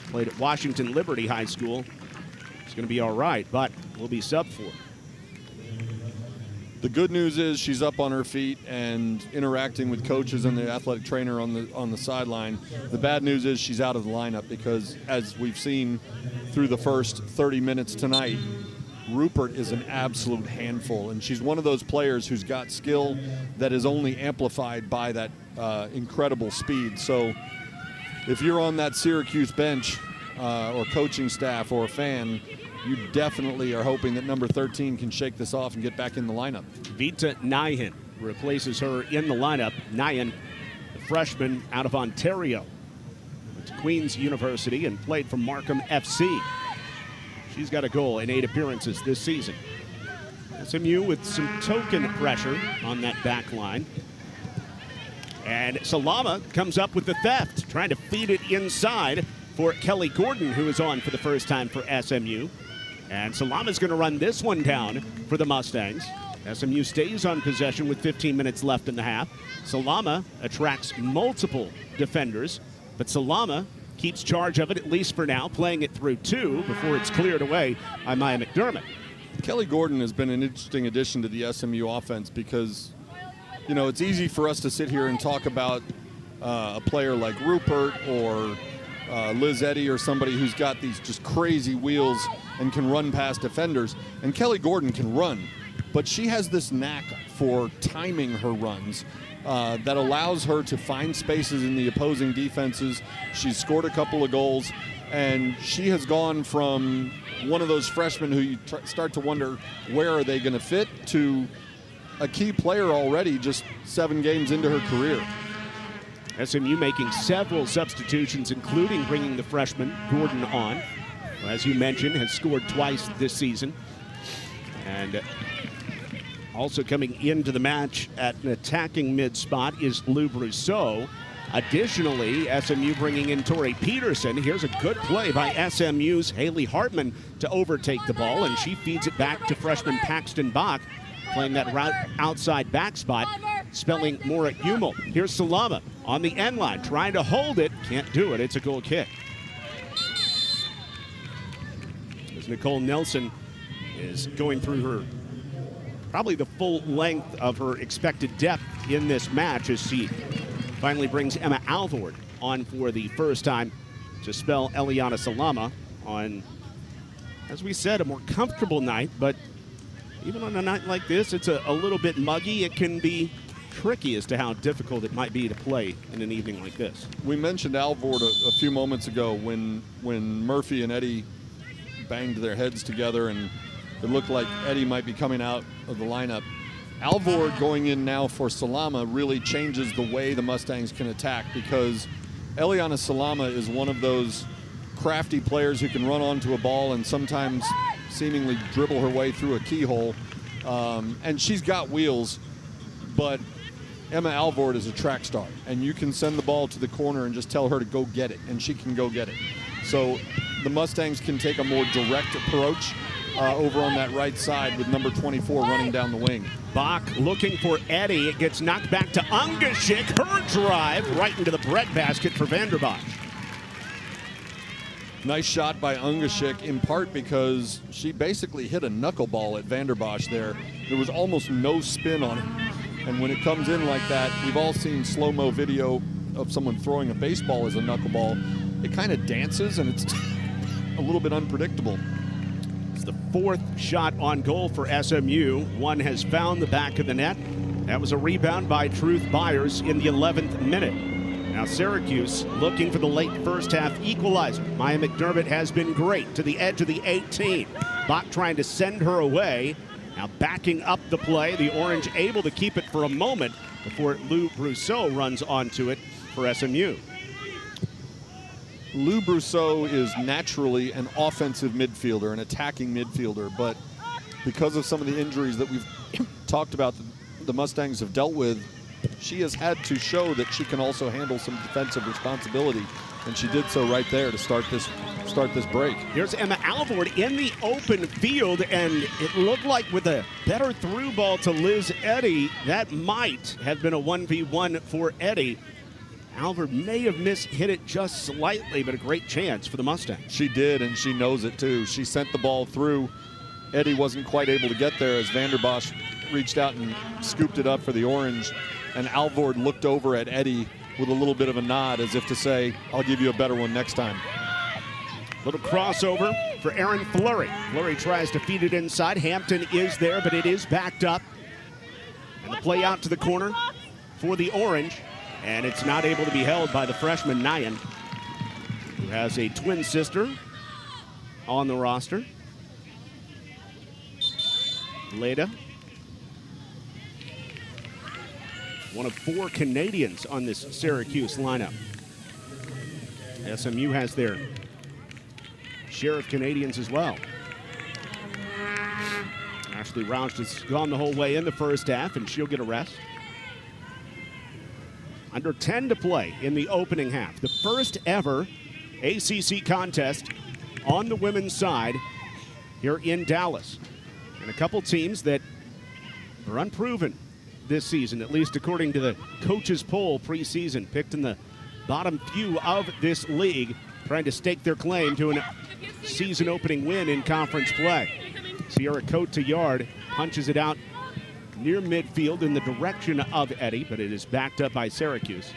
played at Washington Liberty High School. It's going to be all right, but will be sub for. The good news is she's up on her feet and interacting with coaches and the athletic trainer on the sideline. The bad news is she's out of the lineup because, as we've seen through the first 30 minutes tonight, Rupert is an absolute handful, and she's one of those players who's got skill that is only amplified by that incredible speed. So if you're on that Syracuse bench or coaching staff or a fan, you definitely are hoping that number 13 can shake this off and get back in the lineup. Vita Nyan replaces her in the lineup. Nyan, the freshman out of Ontario, went to Queen's University and played for Markham FC. She's got a goal in 8 appearances this season. SMU with some token pressure on that back line. And Salama comes up with the theft, trying to feed it inside for Kelly Gordon, who is on for the first time for SMU. And Salama's going to run this one down for the Mustangs. SMU stays on possession with 15 minutes left in the half. Salama attracts multiple defenders, but Salama keeps charge of it, at least for now, playing it through 2 before it's cleared away by Maya McDermott. Kelly Gordon has been an interesting addition to the SMU offense because, you know, it's easy for us to sit here and talk about a player like Rupert or Liz Eddy or somebody who's got these just crazy wheels and can run past defenders. And Kelly Gordon can run, but she has this knack for timing her runs that allows her to find spaces in the opposing defenses. She's scored a couple of goals, and she has gone from one of those freshmen who you start to wonder where are they going to fit to a key player already just 7 games into her career. SMU making several substitutions, including bringing the freshman Gordon on, who, as you mentioned, has scored twice this season. And also coming into the match at an attacking mid-spot is Lou Brousseau. Additionally, SMU bringing in Tori Peterson. Here's a good play by SMU's Haley Hartman to overtake the ball, and she feeds it back to freshman Paxton Bach, playing that route outside back spot, spelling Maura Umel. Here's Salama on the end line, trying to hold it. Can't do it. It's a goal kick. As Nicole Nelson is going through her probably the full length of her expected depth in this match as she finally brings Emma Alvord on for the first time to spell Eliana Salama on, as we said, a more comfortable night. But even on a night like this, it's a little bit muggy. It can be tricky as to how difficult it might be to play in an evening like this. We mentioned Alvord a few moments ago when Murphy and Eddie banged their heads together and it looked like Eddie might be coming out of the lineup. Alvord going in now for Salama really changes the way the Mustangs can attack, because Eliana Salama is one of those crafty players who can run onto a ball and sometimes seemingly dribble her way through a keyhole. And she's got wheels, but Emma Alvord is a track star, and you can send the ball to the corner and just tell her to go get it, and she can go get it. So the Mustangs can take a more direct approach over on that right side with number 24 running down the wing. Bach looking for Eddie. It gets knocked back to Ungashik. Her drive right into the breadbasket for Vanderbosch. Nice shot by Ungashik, in part because she basically hit a knuckleball at Vanderbosch there. There was almost no spin on it. And when it comes in like that, we've all seen slow-mo video of someone throwing a baseball as a knuckleball. It kind of dances, and it's a little bit unpredictable. It's the fourth shot on goal for SMU. One has found the back of the net. That was a rebound by Truth Byers in the 11th minute. Now Syracuse looking for the late first half equalizer. Maya McDermott has been great to the edge of the 18. Bach trying to send her away. Now backing up the play. The Orange able to keep it for a moment before Lou Brousseau runs onto it for SMU. Lou Brousseau is naturally an offensive midfielder, an attacking midfielder, but because of some of the injuries that we've talked about the Mustangs have dealt with, she has had to show that she can also handle some defensive responsibility, and she did so right there to start this break. Here's Emma Alvord in the open field, and it looked like with a better through ball to Liz Eddy, that might have been a 1v1 for Eddy. Alvord may have hit it just slightly, but a great chance for the Mustangs. She did, and she knows it too. She sent the ball through. Eddy wasn't quite able to get there as Vanderbosch reached out and scooped it up for the Orange, and Alvord looked over at Eddy with a little bit of a nod as if to say, I'll give you a better one next time. Little crossover for Erin Fleury. Fleury tries to feed it inside. Hampton is there, but it is backed up. And the play out to the corner for the Orange. And it's not able to be held by the freshman Nyan, who has a twin sister on the roster. Leda, one of 4 Canadians on this Syracuse lineup. SMU has their share of Canadians as well. Ashley Roush has gone the whole way in the first half, and she'll get a rest. Under 10 to play in the opening half. The first ever ACC contest on the women's side here in Dallas. And a couple teams that are unproven this season, at least according to the coaches' poll preseason, picked in the bottom few of this league, trying to stake their claim to a season opening win in conference play. Sierra Cote-Tillard punches it out near midfield in the direction of Eddy, but it is backed up by Syracuse.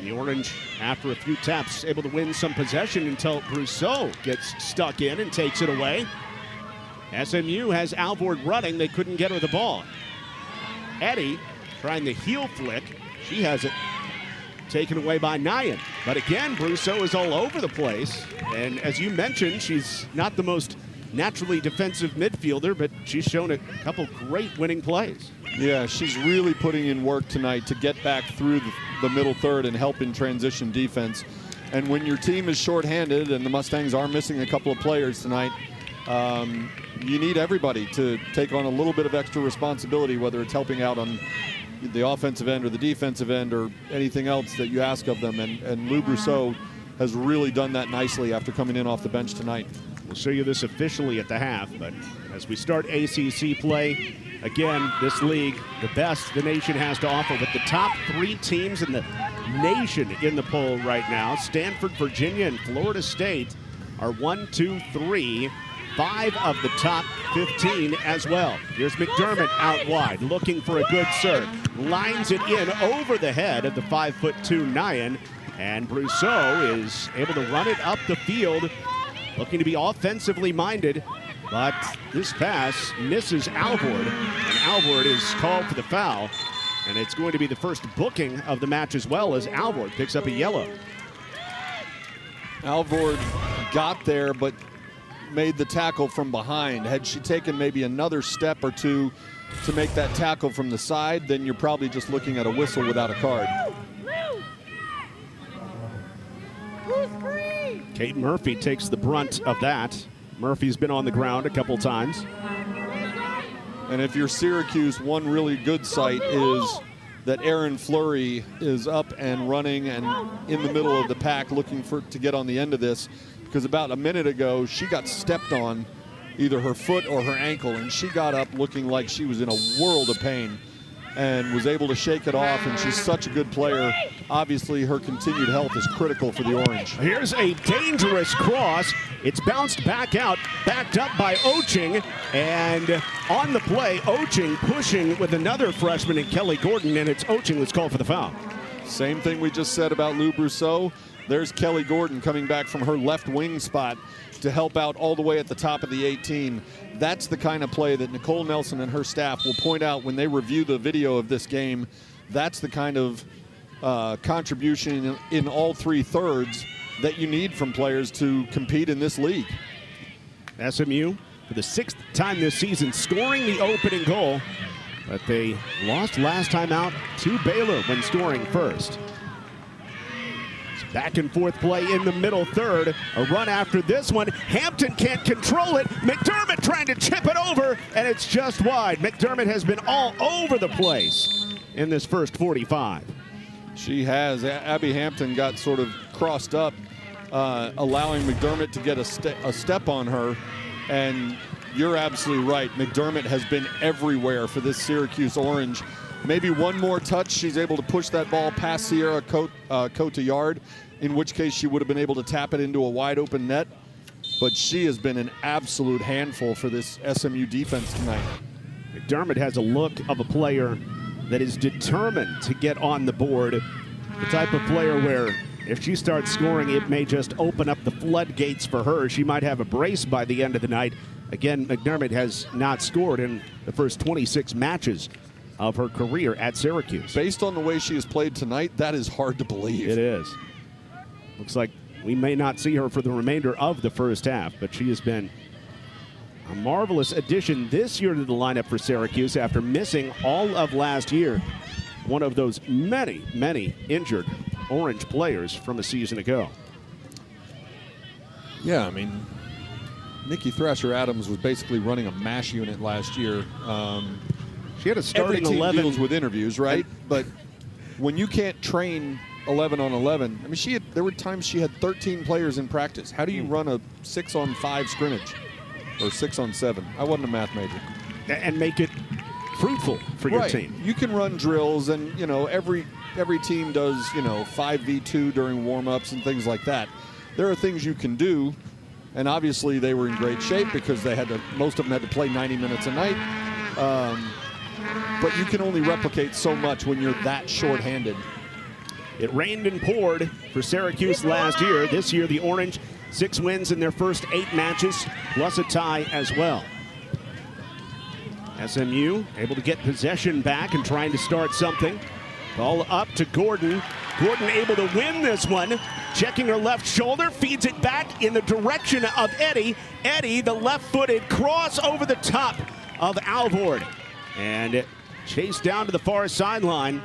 The Orange, after a few taps, able to win some possession until Brousseau gets stuck in and takes it away. SMU has Alvord running. They couldn't get her the ball. Eddy trying the heel flick. She has it taken away by Nyan. But again, Brousseau is all over the place. And as you mentioned, she's not the most naturally defensive midfielder, but she's shown a couple great winning plays. Yeah, she's really putting in work tonight to get back through the middle third and help in transition defense. And when your team is shorthanded, and the Mustangs are missing a couple of players tonight, you need everybody to take on a little bit of extra responsibility, whether it's helping out on the offensive end or the defensive end or anything else that you ask of them. And Lou Brousseau has really done that nicely after coming in off the bench tonight. We'll show you this officially at the half, but as we start ACC play, again, this league, the best the nation has to offer, with the top 3 teams in the nation in the poll right now. Stanford, Virginia, and Florida State are 1, 2, 3. 5 of the top 15 as well. Here's McDermott out wide, looking for a good serve. Lines it in over the head of the 5'2" Nyan, and Brousseau is able to run it up the field looking to be offensively minded, but this pass misses Alvord, and Alvord is called for the foul, and it's going to be the first booking of the match as well, as Alvord picks up a yellow. Alvord got there, but made the tackle from behind. Had she taken maybe another step or two to make that tackle from the side, then you're probably just looking at a whistle without a card. Kate Murphy takes the brunt of that. Murphy's been on the ground a couple times. And if you're Syracuse, one really good sight is that Erin Fleury is up and running and in the middle of the pack looking to get on the end of this, because about a minute ago she got stepped on, either her foot or her ankle, and she got up looking like she was in a world of pain and was able to shake it off, and she's such a good player. Obviously her continued health is critical for the Orange. Here's a dangerous cross. It's bounced back out, backed up by Oching, and on the play, Oching pushing with another freshman in Kelly Gordon, and it's Oching that's called for the foul. Same thing we just said about Lou Brousseau. There's Kelly Gordon coming back from her left wing spot to help out all the way at the top of the 18. That's the kind of play that Nicole Nelson and her staff will point out when they review the video of this game. That's the kind of contribution in all three thirds that you need from players to compete in this league. SMU, for the 6th time this season, scoring the opening goal, but they lost last time out to Baylor when scoring first. Back and forth play in the middle third. A run after this one. Hampton can't control it. McDermott trying to chip it over, and it's just wide. McDermott has been all over the place in this first 45. She has. Abby Hampton got sort of crossed up, allowing McDermott to get a step on her. And you're absolutely right. McDermott has been everywhere for this Syracuse Orange. Maybe one more touch, she's able to push that ball past Sierra Cote-Yard, in which case she would have been able to tap it into a wide open net. But she has been an absolute handful for this SMU defense tonight. McDermott has a look of a player that is determined to get on the board. The type of player where if she starts scoring, it may just open up the floodgates for her. She might have a brace by the end of the night. Again, McDermott has not scored in the first 26 matches of her career at Syracuse. Based on the way she has played tonight, that is hard to believe. It is. Looks like we may not see her for the remainder of the first half, but she has been a marvelous addition this year to the lineup for Syracuse after missing all of last year. One of those many, many injured Orange players from a season ago. Yeah, I mean, Nikki Thrasher-Adams was basically running a MASH unit last year. She had a starting 11. Every team deals with interviews, right? But when you can't train 11 on 11, I mean, there were times she had 13 players in practice. How do you run a 6-on-5 scrimmage or 6-on-7? I wasn't a math major. And make it fruitful for your team. You can run drills, and you know every team does 5v2 during warm-ups and things like that. There are things you can do, and obviously they were in great shape because most of them had to play 90 minutes a night. But you can only replicate so much when you're that short-handed. It rained and poured for Syracuse last year. This year, the Orange, 6 wins in their first 8 matches, plus a tie as well. SMU able to get possession back and trying to start something. Ball up to Gordon. Gordon able to win this one. Checking her left shoulder, feeds it back in the direction of Eddy. Eddy, the left-footed cross over the top of Alvord. And it chased down to the far sideline,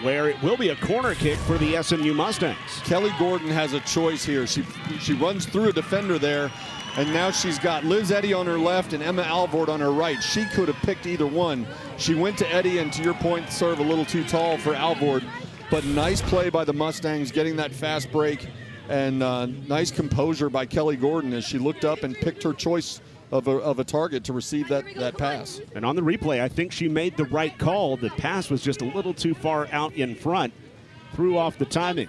where it will be a corner kick for the SMU Mustangs. Kelly Gordon has a choice here. She runs through a defender there, and now she's got Liz Eddy on her left and Emma Alvord on her right. She could have picked either one. She went to Eddy, and to your point, serve a little too tall for Alvord. But nice play by the Mustangs, getting that fast break, and nice composure by Kelly Gordon as she looked up and picked her choice of a target to receive that pass. And on the replay, I think she made the right call. The pass was just a little too far out in front. Threw off the timing.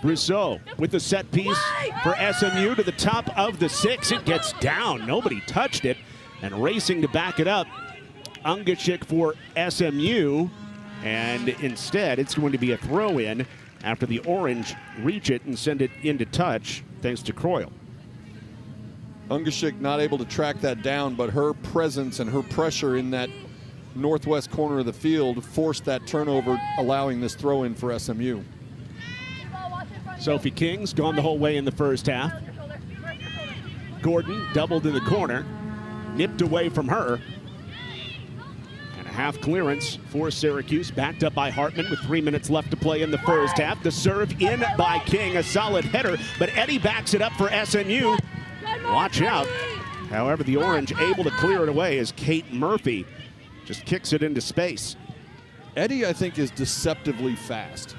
Brousseau with the set piece for SMU to the top of the 6. It gets down. Nobody touched it. And racing to back it up, Ungashik for SMU. And instead, it's going to be a throw-in after the Orange reach it and send it into touch thanks to Croyle. Ungashik not able to track that down, but her presence and her pressure in that northwest corner of the field forced that turnover, allowing this throw in for SMU. Sophie King's gone the whole way in the first half. Gordon doubled in the corner, nipped away from her. And a half clearance for Syracuse, backed up by Hartman with 3 minutes left to play in the first half. The serve in by King, a solid header, but Eddie backs it up for SMU. Watch out. However, the Orange able to clear it away as Kate Murphy just kicks it into space. Eddie, I think, is deceptively fast.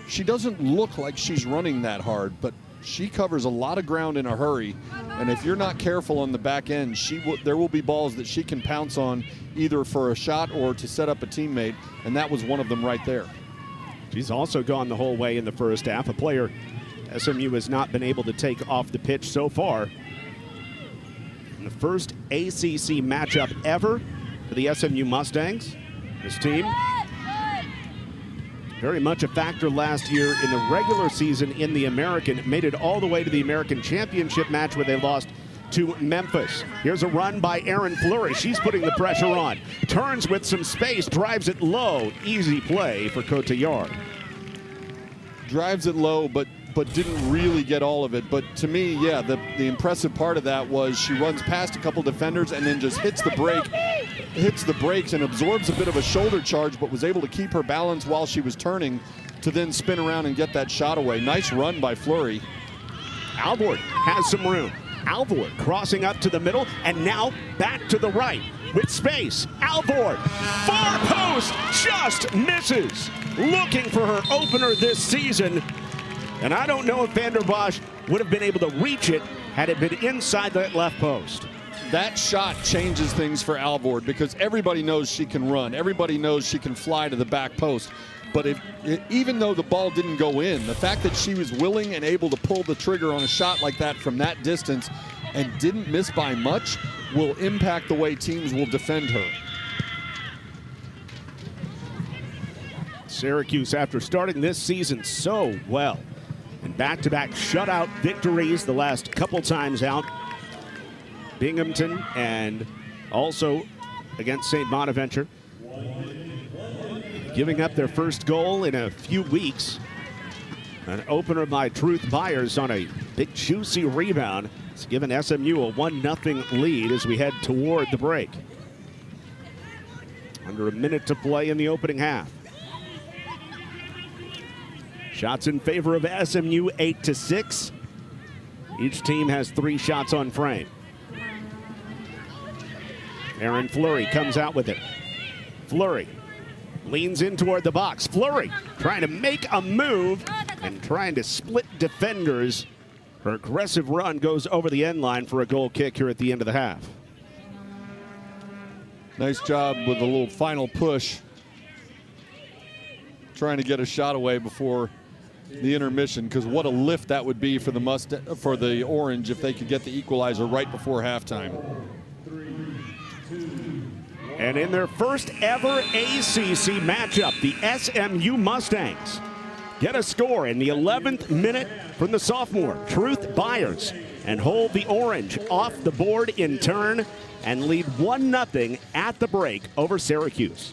She doesn't look like she's running that hard, but she covers a lot of ground in a hurry. And if you're not careful on the back end, there will be balls that she can pounce on either for a shot or to set up a teammate, and that was one of them right there. She's also gone the whole way in the first half, a player SMU has not been able to take off the pitch so far. In the first ACC matchup ever for the SMU Mustangs. This team very much a factor last year in the regular season in the American. Made it all the way to the American Championship match where they lost to Memphis. Here's a run by Erin Fleury. She's putting the pressure on. Turns with some space, drives it low. Easy play for Cotillard. Drives it low, but didn't really get all of it. But to me, yeah, the impressive part of that was she runs past a couple defenders and then just hits the brakes and absorbs a bit of a shoulder charge, but was able to keep her balance while she was turning to then spin around and get that shot away. Nice run by Fleury. Alvord has some room. Alvord crossing up to the middle and now back to the right with space. Alvord, far post, just misses. Looking for her opener this season. And I don't know if Vander Bosch would have been able to reach it had it been inside that left post. That shot changes things for Alvord because everybody knows she can run. Everybody knows she can fly to the back post. But even though the ball didn't go in, the fact that she was willing and able to pull the trigger on a shot like that from that distance and didn't miss by much will impact the way teams will defend her. Syracuse, after starting this season so well, and back-to-back shutout victories the last couple times out, Binghamton and also against St. Bonaventure, giving up their first goal in a few weeks. An opener by Truth Byers on a big juicy rebound. It's given SMU a 1-0 lead as we head toward the break. Under a minute to play in the opening half. Shots in favor of SMU, 8-6. Each team has 3 shots on frame. Erin Fleury comes out with it. Fleury leans in toward the box. Fleury trying to make a move and trying to split defenders. Her aggressive run goes over the end line for a goal kick here at the end of the half. Nice job with a little final push. Trying to get a shot away before the intermission, because what a lift that would be for the Orange if they could get the equalizer right before halftime. And in their first ever ACC matchup, the SMU Mustangs get a score in the 11th minute from the sophomore, Truth Byers, and hold the Orange off the board in turn and lead 1-0 at the break over Syracuse.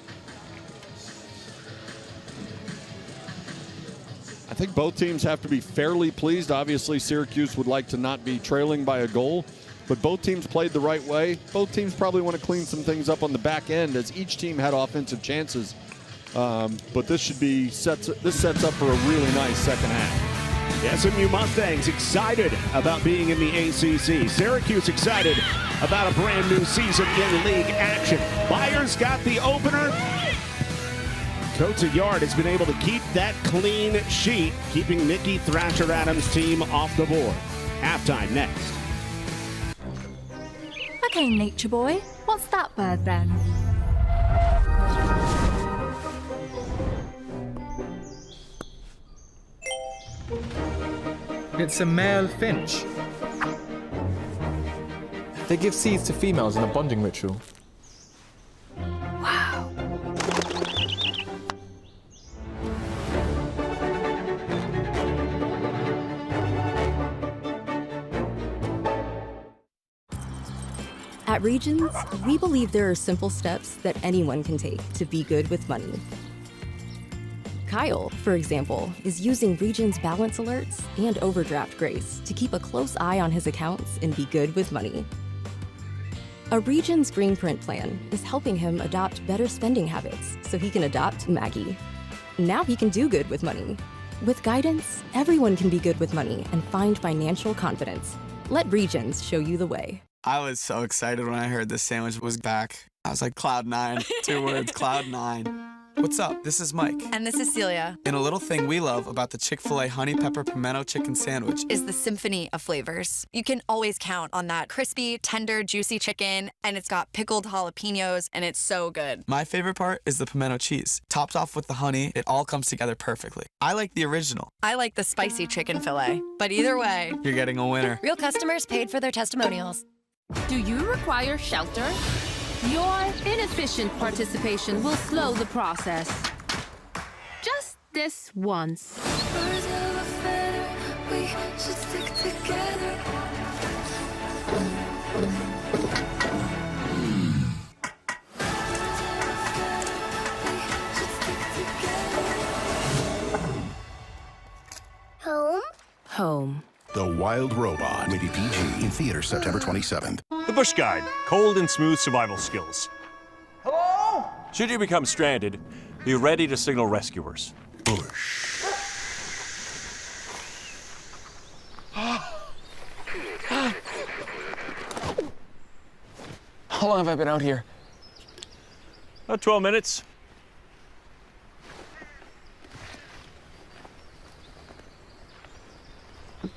I think both teams have to be fairly pleased. Obviously, Syracuse would like to not be trailing by a goal, but both teams played the right way. Both teams probably want to clean some things up on the back end as each team had offensive chances. But this sets up for a really nice second half. The SMU Mustangs excited about being in the ACC. Syracuse excited about a brand new season in league action. Byers got the opener. Cotillard has been able to keep that clean sheet, keeping Nikki Thrasher-Adams' team off the board. Halftime next. Okay, Nature Boy, what's that bird then? It's a male finch. They give seeds to females in a bonding ritual. Wow. At Regions, we believe there are simple steps that anyone can take to be good with money. Kyle, for example, is using Regions balance alerts and overdraft grace to keep a close eye on his accounts and be good with money. A Regions Green Print plan is helping him adopt better spending habits so he can adopt Maggie. Now he can do good with money. With guidance, everyone can be good with money and find financial confidence. Let Regions show you the way. I was so excited when I heard this sandwich was back. I was like, Cloud 9. 2 words, Cloud 9. What's up? This is Mike. And this is Celia. And a little thing we love about the Chick-fil-A Honey Pepper Pimento Chicken Sandwich is the symphony of flavors. You can always count on that crispy, tender, juicy chicken, and it's got pickled jalapenos, and it's so good. My favorite part is the pimento cheese. Topped off with the honey, it all comes together perfectly. I like the original. I like the spicy chicken fillet, but either way, you're getting a winner. Real customers paid for their testimonials. Do you require shelter? Your inefficient participation will slow the process. Just this once. Home? Home. The Wild Robot, rated PG, in theaters September 27th. The Bush Guide, cold and smooth survival skills. Hello? Should you become stranded, be ready to signal rescuers. Bush. How long have I been out here? About 12 minutes.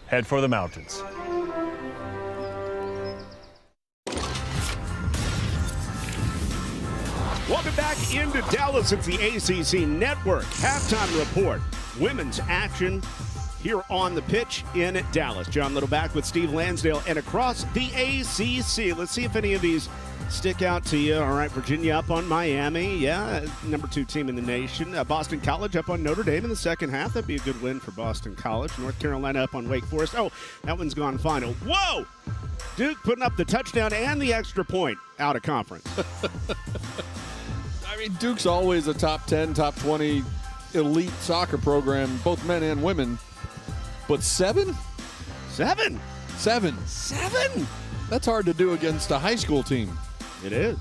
Head for the mountains. Welcome back into Dallas. It's the ACC Network halftime report. Women's action here on the pitch in Dallas. John Little back with Steve Lansdale and across the ACC. Let's see if any of these stick out to you. All right, Virginia up on Miami. Yeah, number 2 team in the nation. Boston College up on Notre Dame in the second half. That'd be a good win for Boston College. North Carolina up on Wake Forest. Oh, that one's gone final. Whoa! Duke putting up the touchdown and the extra point out of conference. I mean, Duke's always a top 10, top 20 elite soccer program, both men and women. But 7? 7? 7. 7? That's hard to do against a high school team. It is.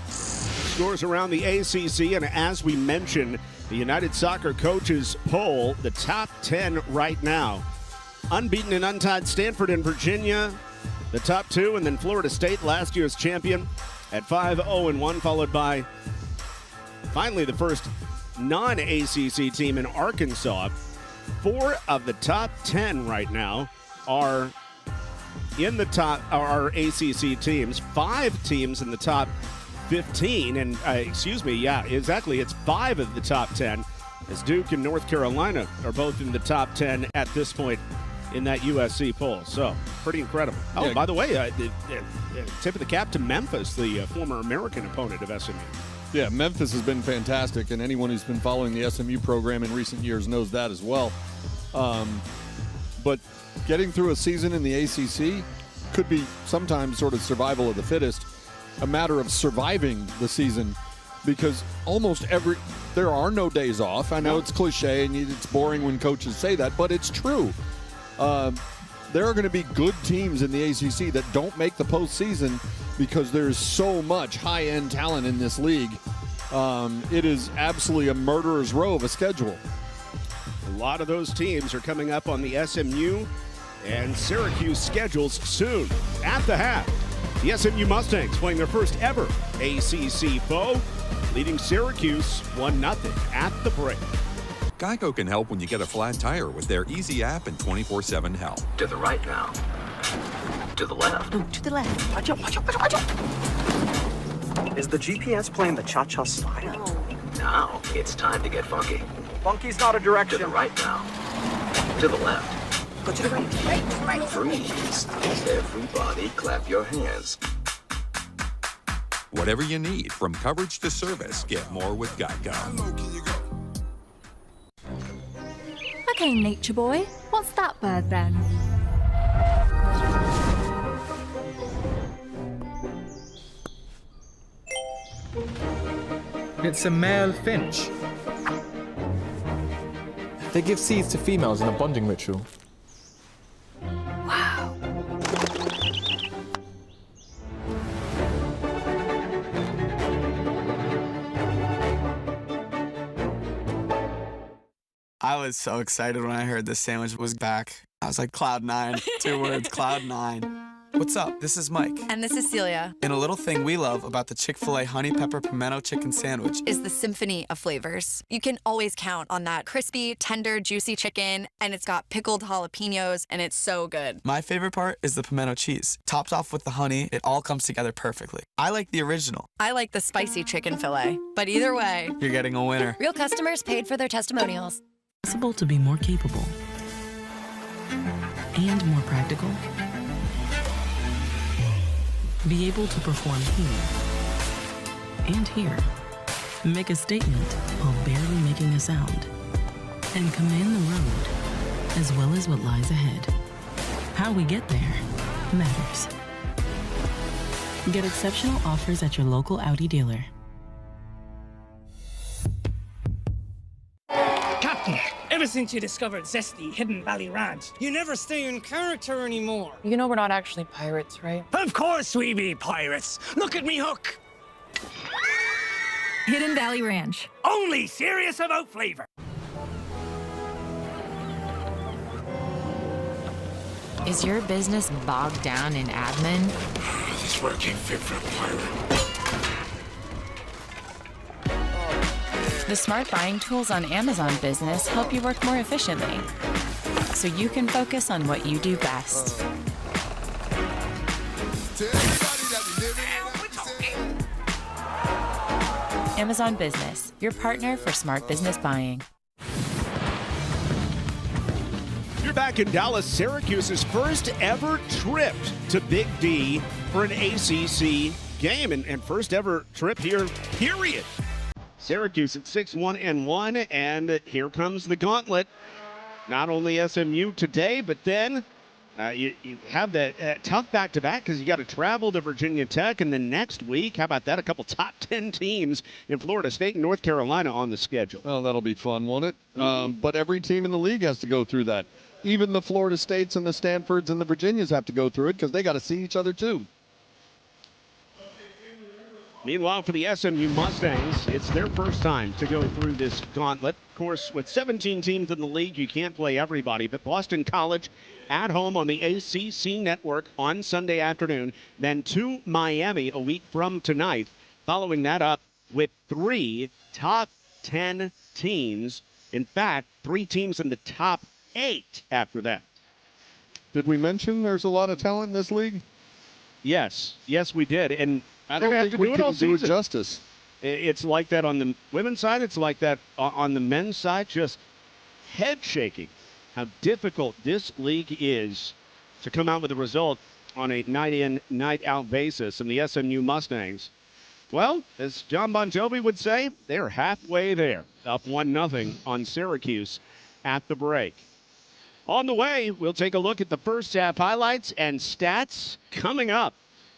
Scores around the ACC, and as we mentioned, the United Soccer Coaches poll, the top 10 right now. Unbeaten and untied Stanford and Virginia, the top 2, and then Florida State, last year's champion, at 5-0-1, followed by finally the first non-ACC team in Arkansas. 4 of the top 10 right now are in the top, are ACC teams. 5 teams in the top 15, and it's 5 of the top 10, as Duke and North Carolina are both in the top 10 at this point in that USC poll. So, pretty incredible. Oh, yeah. By the way, tip of the cap to Memphis, the former American opponent of SMU. Yeah, Memphis has been fantastic, and anyone who's been following the SMU program in recent years knows that as well. But getting through a season in the ACC could be sometimes sort of survival of the fittest, a matter of surviving the season, because there are no days off. I know it's cliche and it's boring when coaches say that, but it's true. There are going to be good teams in the ACC that don't make the postseason because there's so much high-end talent in this league. It is absolutely a murderer's row of a schedule. A lot of those teams are coming up on the SMU and Syracuse schedules soon. At the half, the SMU Mustangs playing their first ever ACC foe, leading Syracuse 1-0 at the break. Geico can help when you get a flat tire with their easy app and 24/7 help. To the right now. To the left. Ooh, to the left. Watch out, watch out, watch out. Is the GPS playing the cha-cha slide? Now it's time to get funky. Funky's not a direction. To the right now. To the left. Go to the right. Right. Freeze. Everybody clap your hands. Whatever you need, from coverage to service, get more with Geico. Okay, nature boy, what's that bird then? It's a male finch. They give seeds to females in a bonding ritual. I was so excited when I heard this sandwich was back. I was like, cloud nine. 2 words, cloud nine. What's up? This is Mike. And this is Celia. And a little thing we love about the Chick-fil-A Honey Pepper Pimento Chicken Sandwich Is the symphony of flavors. You can always count on that crispy, tender, juicy chicken, and it's got pickled jalapenos, and it's so good. My favorite part is the pimento cheese. Topped off with the honey, it all comes together perfectly. I like the original. I like the spicy chicken fillet, but either way, You're getting a winner. Real customers paid for their testimonials. Possible to be more capable and more practical. Be able to perform here and here. Make a statement while barely making a sound. And command the road as well as what lies ahead. How we get there matters. Get exceptional offers at your local Audi dealer. Captain, ever since you discovered Zesty Hidden Valley Ranch, you never stay in character anymore. You know we're not actually pirates, right? Of course we be pirates. Look at me hook. Hidden Valley Ranch. Only serious about flavor. Is your business bogged down in admin? This work ain't fit for a pirate. The smart buying tools on Amazon Business help you work more efficiently, so you can focus on what you do best. Amazon Business, your partner for smart business buying. You're back in Dallas. Syracuse's first ever trip to Big D for an ACC game, and first ever trip here, period. Syracuse at 6-1-1, and here comes the gauntlet. Not only SMU today, but then you have that tough back-to-back because you got to travel to Virginia Tech, and then next week, how about that? A couple top 10 teams in Florida State and North Carolina on the schedule. Well, that'll be fun, won't it? But every team in the league has to go through that. Even the Florida States and the Stanfords and the Virginias have to go through it because they got to see each other too. Meanwhile, for the SMU Mustangs, it's their first time to go through this gauntlet. Of course, with 17 teams in the league, you can't play everybody, but Boston College at home on the ACC network on Sunday afternoon, then to Miami a week from tonight, following that up with 3 top 10 teams. In fact, 3 teams in the top 8 after that. Did we mention there's a lot of talent in this league? Yes, we did, and I don't think we can do it justice. It's like that on the women's side. It's like that on the men's side. Just head shaking how difficult this league is to come out with a result on a night-in, night-out basis. And the SMU Mustangs, well, as John Bon Jovi would say, they're halfway there, up 1-0 on Syracuse at the break. On the way, we'll take a look at the first half highlights and stats coming up.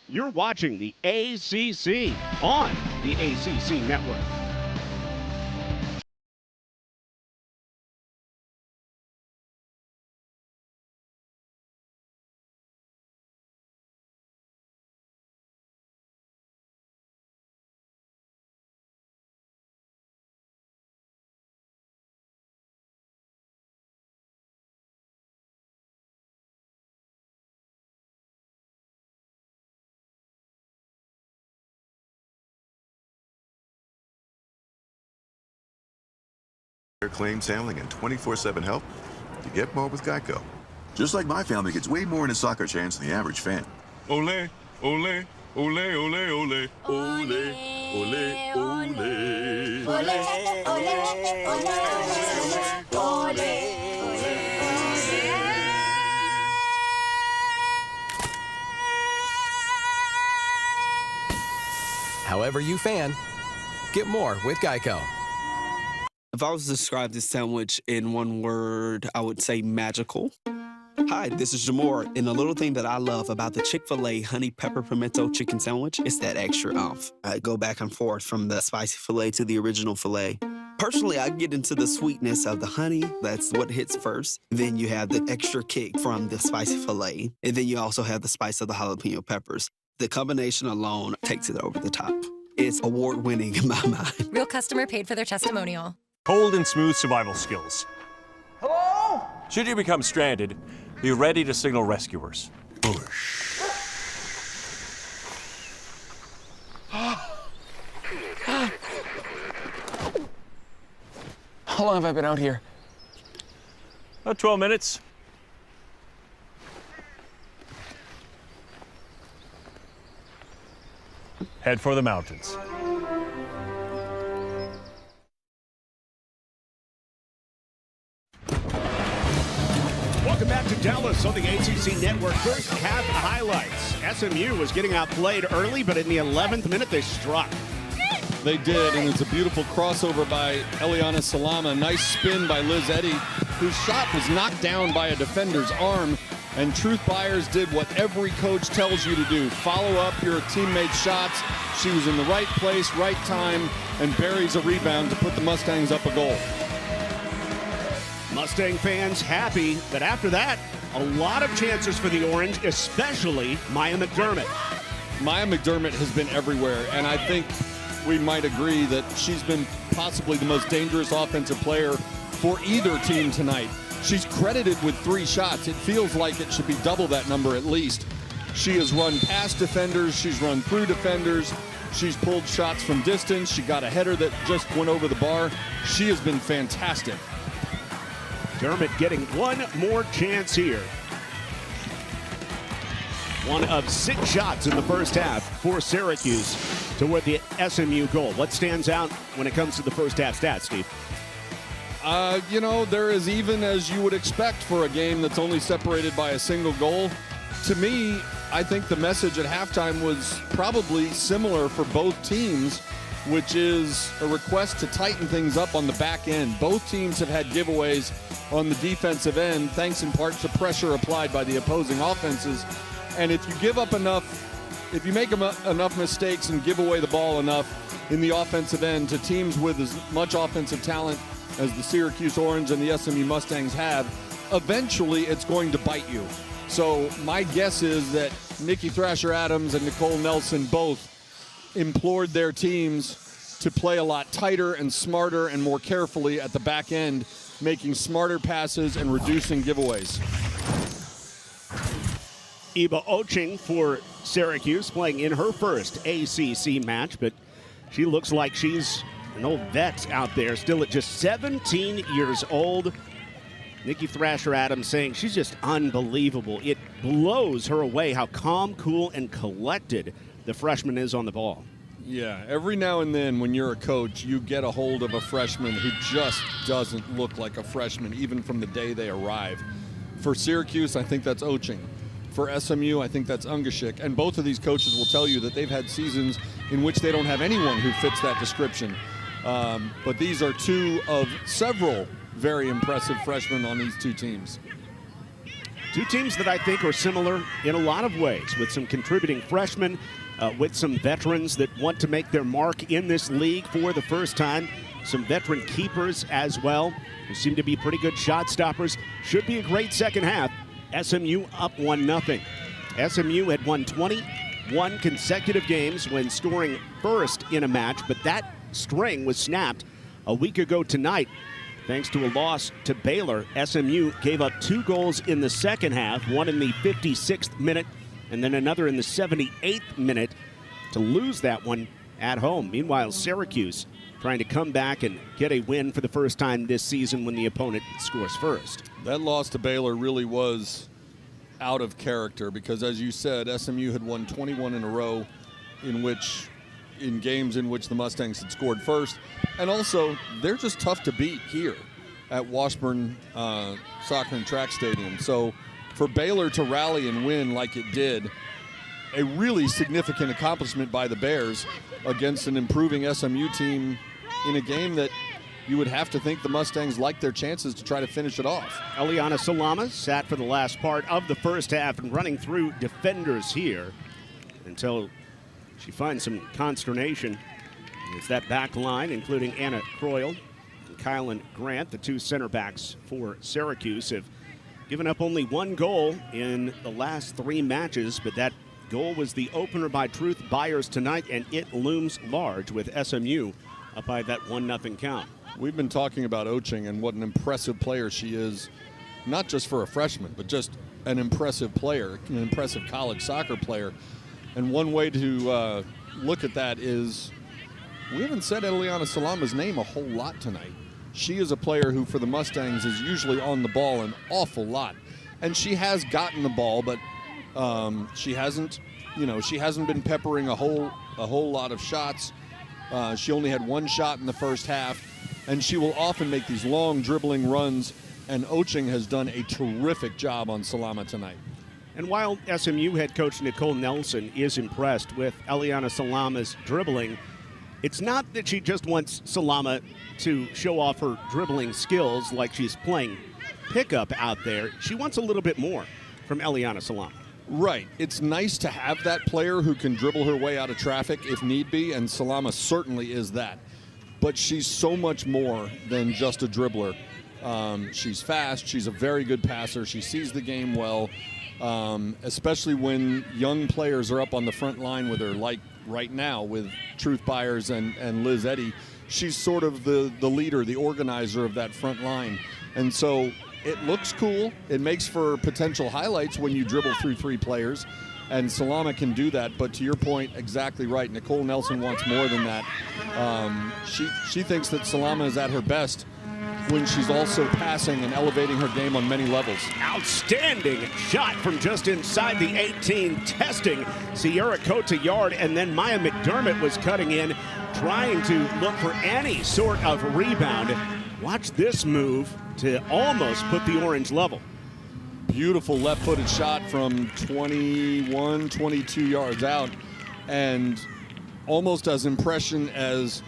You're watching the ACC on the ACC Network. Claims handling and 24/7 help. You get more with Geico. Just like my family gets way more into soccer chants than the average fan. Ole, ole, ole, ole, ole, ole, ole, ole. However you fan, get more with Geico. If I was to describe this sandwich in one word, I would say magical. Hi, this is Jamor, and the little thing that I love about the Chick-fil-A honey pepper pimento chicken sandwich is that extra oomph. I go back and forth from the spicy filet to the original filet. Personally, I get into the sweetness of the honey. That's what hits first. Then you have the extra kick from the spicy filet, and then you also have the spice of the jalapeno peppers. The combination alone takes it over the top. It's award-winning in my mind. Real customer paid for their testimonial. Cold and smooth survival skills. Hello? Should you become stranded, be ready to signal rescuers. How long have I been out here? About 12 minutes. Head for the mountains. Welcome back to Dallas on the ACC Network. First half highlights. SMU was getting outplayed early, but in the 11th minute, they struck. They did, and it's a beautiful crossover by Eliana Salama. Nice spin by Liz Eddy, whose shot was knocked down by a defender's arm. And Truth Byers did what every coach tells you to do. Follow up your teammates' shots. She was in the right place, right time, and buries a rebound to put the Mustangs up a goal. Mustang fans happy that after that, a lot of chances for the Orange, especially Maya McDermott. Maya McDermott has been everywhere, and I think we might agree that she's been possibly the most dangerous offensive player for either team tonight. She's credited with 3 shots. It feels like it should be double that number at least. She has run past defenders. She's run through defenders. She's pulled shots from distance. She got a header that just went over the bar. She has been fantastic. Dermott getting one more chance here. One of 6 shots in the first half for Syracuse toward the SMU goal. What stands out when it comes to the first half stats, Steve? You know, they're as even as you would expect for a game that's only separated by a single goal. To me, I think the message at halftime was probably similar for both teams, which is a request to tighten things up on the back end. Both teams have had giveaways on the defensive end, thanks in part to pressure applied by the opposing offenses. And if you give up enough, if you make enough mistakes and give away the ball enough in the offensive end to teams with as much offensive talent as the Syracuse Orange and the SMU Mustangs have, eventually it's going to bite you. So my guess is that Nikki Thrasher-Adams and Nicole Nelson both implored their teams to play a lot tighter and smarter and more carefully at the back end, making smarter passes and reducing giveaways. Eva Oching for Syracuse playing in her first ACC match, but she looks like she's an old vet out there, still at just 17 years old. Nikki Thrasher-Adams saying she's just unbelievable. It blows her away how calm, cool, and collected the freshman is on the ball. Yeah, every now and then when you're a coach, you get a hold of a freshman who just doesn't look like a freshman, even from the day they arrive. For Syracuse, I think that's Oching. For SMU, I think that's Ungashik. And both of these coaches will tell you that they've had seasons in which they don't have anyone who fits that description. But these are 2 of several very impressive freshmen on these 2 teams. 2 teams that I think are similar in a lot of ways, with some contributing freshmen, with some veterans that want to make their mark in this league for the first time. Some veteran keepers as well, who seem to be pretty good shot stoppers. Should be a great second half. SMU up 1-0. SMU had won 21 consecutive games when scoring first in a match, but that string was snapped a week ago tonight. Thanks to a loss to Baylor, SMU gave up 2 goals in the second half, one in the 56th minute and then another in the 78th minute to lose that one at home. Meanwhile, Syracuse trying to come back and get a win for the first time this season when the opponent scores first. That loss to Baylor really was out of character because, as you said, SMU had won 21 in a row in games in which the Mustangs had scored first. And also, they're just tough to beat here at Washburn Soccer and Track Stadium. So for Baylor to rally and win like it did, a really significant accomplishment by the Bears against an improving SMU team in a game that you would have to think the Mustangs like their chances to try to finish it off. Eliana Salama sat for the last part of the first half and running through defenders here until she finds some consternation. It's that back line, including Anna Croyle and Kylan Grant, the two center backs for Syracuse, have given up only one goal in the last 3 matches, but that goal was the opener by Truth Byers tonight, and it looms large with SMU up by that 1-0 count. We've been talking about Oching and what an impressive player she is, not just for a freshman, but just an impressive player, an impressive college soccer player. And one way to look at that is we haven't said Eliana Salama's name a whole lot tonight. She is a player who, for the Mustangs, is usually on the ball an awful lot. And she has gotten the ball, but she hasn't been peppering a whole lot of shots. She only had 1 shot in the first half, and she will often make these long dribbling runs, and Oching has done a terrific job on Salama tonight. And while SMU head coach Nicole Nelson is impressed with Eliana Salama's dribbling, it's not that she just wants Salama to show off her dribbling skills like she's playing pickup out there. She wants a little bit more from Eliana Salama. Right. It's nice to have that player who can dribble her way out of traffic if need be, and Salama certainly is that. But she's so much more than just a dribbler. She's fast. She's a very good passer. She sees the game well, especially when young players are up on the front line with her, like right now with Truth Byers and Liz Eddy. She's sort of the leader, the organizer of that front line. And so it looks cool. It makes for potential highlights when you dribble through 3 players, and Salama can do that. But to your point, exactly right. Nicole Nelson wants more than that. She thinks that Salama is at her best when she's also passing and elevating her game on many levels. Outstanding shot from just inside the 18, testing Sierra Cotillard, and then Maya McDermott was cutting in, trying to look for any sort of rebound. Watch this move to almost put the Orange level. Beautiful left-footed shot from 21, 22 yards out, and almost as impression as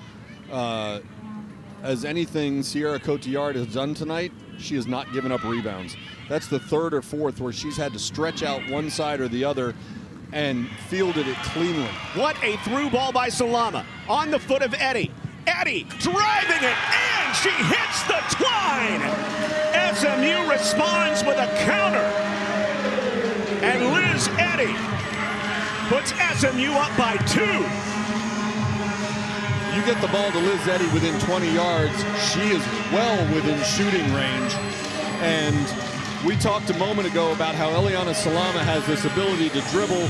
anything Sierra Cotillard has done tonight, she has not given up rebounds. That's the 3rd or 4th where she's had to stretch out one side or the other and fielded it cleanly. What a through ball by Salama on the foot of Eddy. Eddy driving it, and she hits the twine. SMU responds with a counter. And Liz Eddy puts SMU up by 2. You get the ball to Liz Eddy within 20 yards. She is well within shooting range. And we talked a moment ago about how Eliana Salama has this ability to dribble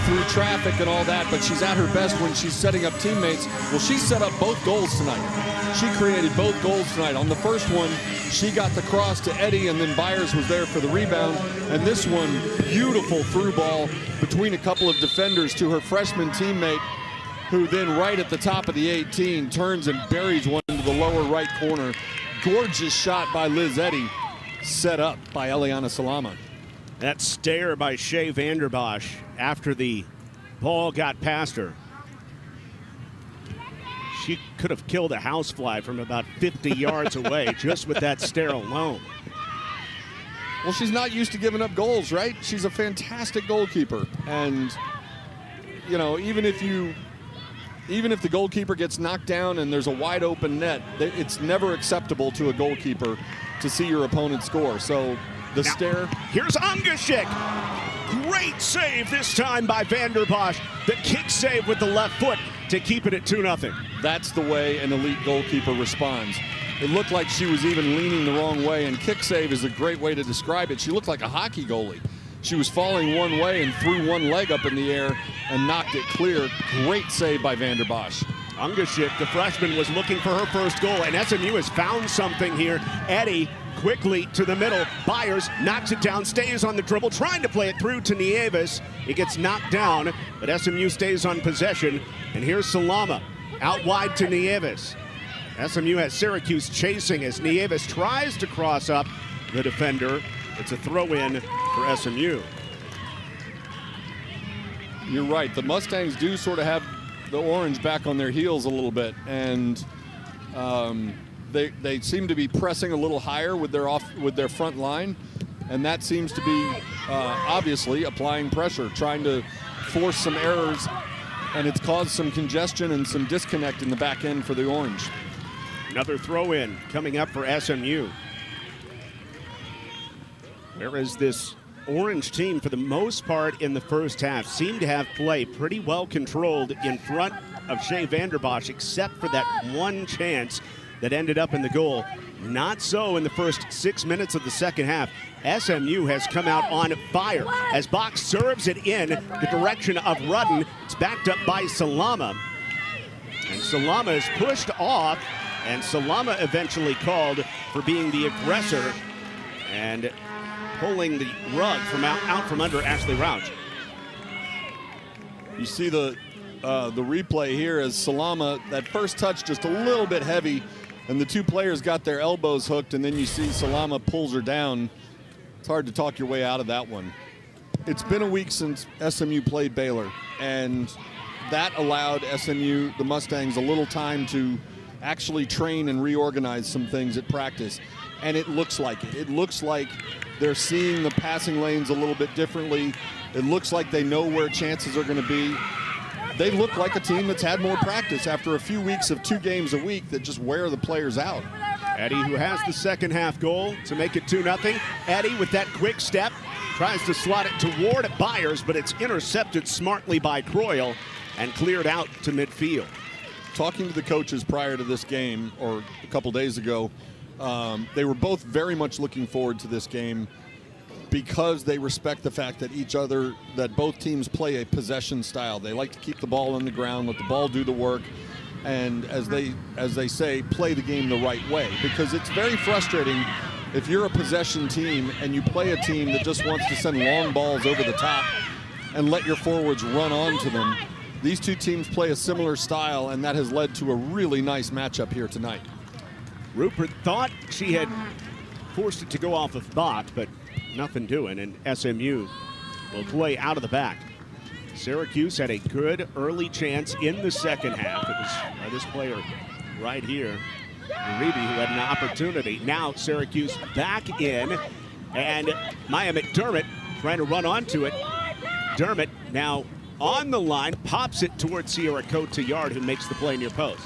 through traffic and all that, but she's at her best when she's setting up teammates. Well, she set up both goals tonight. She created both goals tonight. On the first one, she got the cross to Eddy, and then Byers was there for the rebound. And this one, beautiful through ball between a couple of defenders to her freshman teammate, who then right at the top of the 18 turns and buries one into the lower right corner. Gorgeous shot by Liz Eddy, set up by Eliana Salama. That stare by Shea Vanderbosch after the ball got past her. She could have killed a housefly from about 50 yards away just with that stare alone. Well, she's not used to giving up goals, right? She's a fantastic goalkeeper. And, you know, even if the goalkeeper gets knocked down and there's a wide open net, it's never acceptable to a goalkeeper to see your opponent score. So the stare. Here's Ungashik. Great save this time by Vanderbosch. The kick save with the left foot to keep it at 2-0. That's the way an elite goalkeeper responds. It looked like she was even leaning the wrong way, and kick save is a great way to describe it. She looked like a hockey goalie. She was falling one way and threw one leg up in the air and knocked it clear. Great save by Vanderbosch. Ungashik, the freshman, was looking for her first goal, and SMU has found something here. Eddy quickly to the middle. Byers knocks it down, stays on the dribble, trying to play it through to Nieves. It gets knocked down, but SMU stays on possession. And here's Salama out wide to Nieves. SMU has Syracuse chasing as Nieves tries to cross up the defender. It's a throw-in for SMU. You're right. The Mustangs do sort of have the Orange back on their heels a little bit. And they seem to be pressing a little higher with their front line, and that seems to be obviously applying pressure, trying to force some errors, and it's caused some congestion and some disconnect in the back end for the Orange. Another throw-in coming up for SMU. Whereas this Orange team, for the most part in the first half, seemed to have play pretty well controlled in front of Shea Vanderbosch, except for that one chance that ended up in the goal. Not so in the first 6 minutes of the second half. SMU has come out on fire as Bach serves it in the direction of Rudden. It's backed up by Salama. And Salama is pushed off, and Salama eventually called for being the aggressor and pulling the rug from out from under Ashley Rauch. You see the replay here as Salama, that first touch just a little bit heavy, and the two players got their elbows hooked, and then you see Salama pulls her down. It's hard to talk your way out of that one. It's been a week since SMU played Baylor, and that allowed SMU, the Mustangs, a little time to actually train and reorganize some things at practice, and it looks like it. It looks like they're seeing the passing lanes a little bit differently. It looks like they know where chances are going to be. They look like a team that's had more practice after a few weeks of 2 games a week that just wear the players out. Eddie, who has the second half goal to make it 2-0. Eddie with that quick step tries to slot it toward Byers, but it's intercepted smartly by Croyle and cleared out to midfield. Talking to the coaches prior to this game, or a couple days ago, they were both very much looking forward to this game because they respect the fact that both teams play a possession style. They like to keep the ball on the ground, let the ball do the work, and as they say, play the game the right way. Because it's very frustrating if you're a possession team and you play a team that just wants to send long balls over the top and let your forwards run onto them. These two teams play a similar style, and that has led to a really nice matchup here tonight. Rupert thought she had forced it to go off of Bach, but nothing doing, and SMU will play out of the back. Syracuse had a good early chance in the second half. It was by this player right here, Uribe, who had an opportunity. Now Syracuse back in, and Maya McDermott trying to run onto it. Dermott now on the line, pops it towards Sierra Cotillard, who makes the play near post.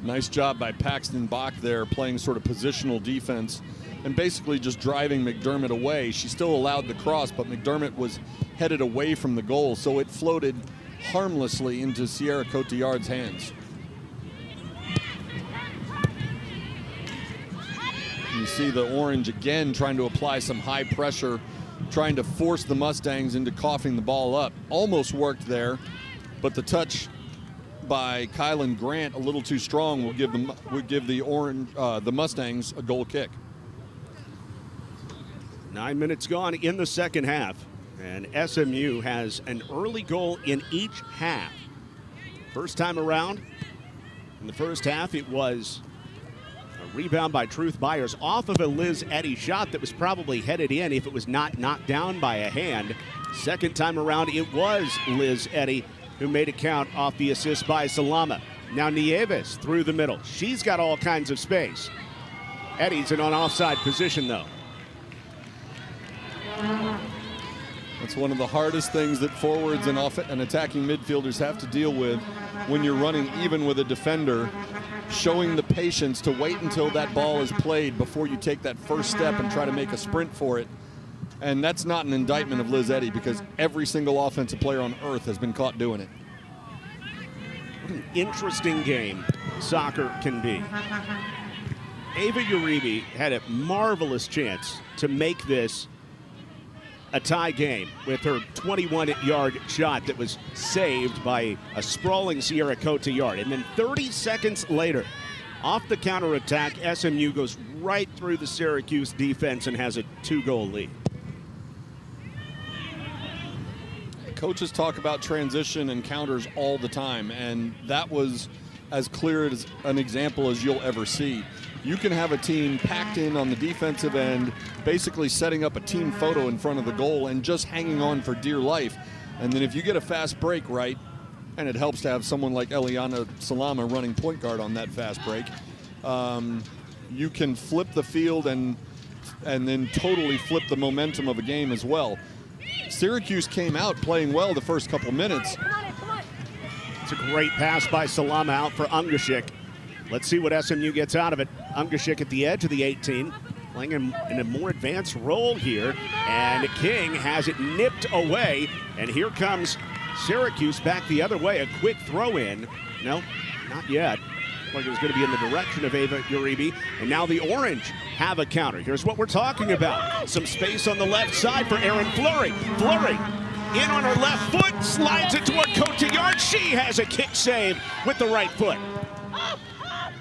Nice job by Paxton Bach there, playing sort of positional defense and basically just driving McDermott away. She still allowed the cross, but McDermott was headed away from the goal, so it floated harmlessly into Sierra Cotillard's hands. You see the Orange again trying to apply some high pressure, trying to force the Mustangs into coughing the ball up. Almost worked there, but the touch by Kylan Grant a little too strong would give the Mustangs a goal kick. 9 minutes gone in the second half, and SMU has an early goal in each half. First time around in the first half, it was a rebound by Truth Byers off of a Liz Eddy shot that was probably headed in if it was not knocked down by a hand. Second time around, it was Liz Eddy who made it count off the assist by Salama. Now Nieves through the middle. She's got all kinds of space. Eddy's in an offside position, though. That's one of the hardest things that forwards and attacking midfielders have to deal with when you're running even with a defender, showing the patience to wait until that ball is played before you take that first step and try to make a sprint for it. And that's not an indictment of Liz Eddy, because every single offensive player on earth has been caught doing it. What an interesting game soccer can be. Ava Uribe had a marvelous chance to make this a tie game with her 21-yard shot that was saved by a sprawling Sierra Cotillard. And then 30 seconds later, off the counterattack, SMU goes right through the Syracuse defense and has a 2-goal lead. Coaches talk about transition and counters all the time, and that was as clear as an example as you'll ever see. you can have a team packed in on the defensive end, basically setting up a team photo in front of the goal and just hanging on for dear life. And then if you get a fast break right, and it helps to have someone like Eliana Salama running point guard on that fast break, you can flip the field and then totally flip the momentum of a game as well. Syracuse came out playing well the first couple minutes. It's a great pass by Salama out for Ungashik. Let's see what SMU gets out of it. Ungashik at the edge of the 18, playing in a more advanced role here. And King has it nipped away. And here comes Syracuse back the other way. A quick throw in. No, not yet. Like it was going to be in the direction of Ava Uribe. And now the Orange have a counter. Here's what we're talking about. Some space on the left side for Erin Fleury. Fleury in on her left foot, slides it toward Cotillard. She has a kick save with the right foot.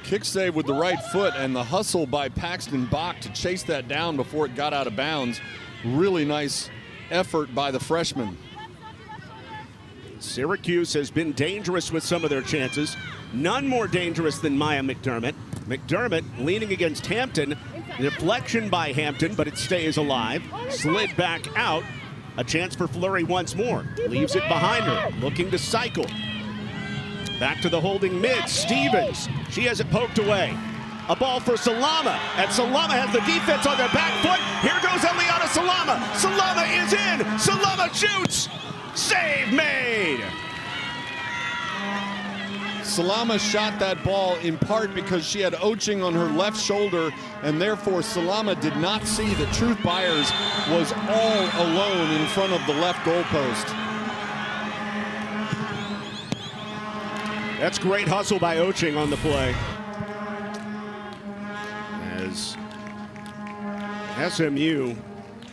Kick save with the right foot, and the hustle by Paxton Bach to chase that down before it got out of bounds. Really nice effort by the freshman. Syracuse has been dangerous with some of their chances. None more dangerous than Maya McDermott. McDermott leaning against Hampton. Deflection by Hampton, but it stays alive. Slid back out. A chance for Fleury once more. Leaves it behind her, looking to cycle. Back to the holding mid, Stevens. She has it poked away. A ball for Salama, and Salama has the defense on their back foot. Here goes Eliana Salama. Salama is in. Salama shoots. Save made. Salama shot that ball in part because she had Oching on her left shoulder, and therefore Salama did not see that Truth Byers was all alone in front of the left goalpost. That's great hustle by Oching on the play. As SMU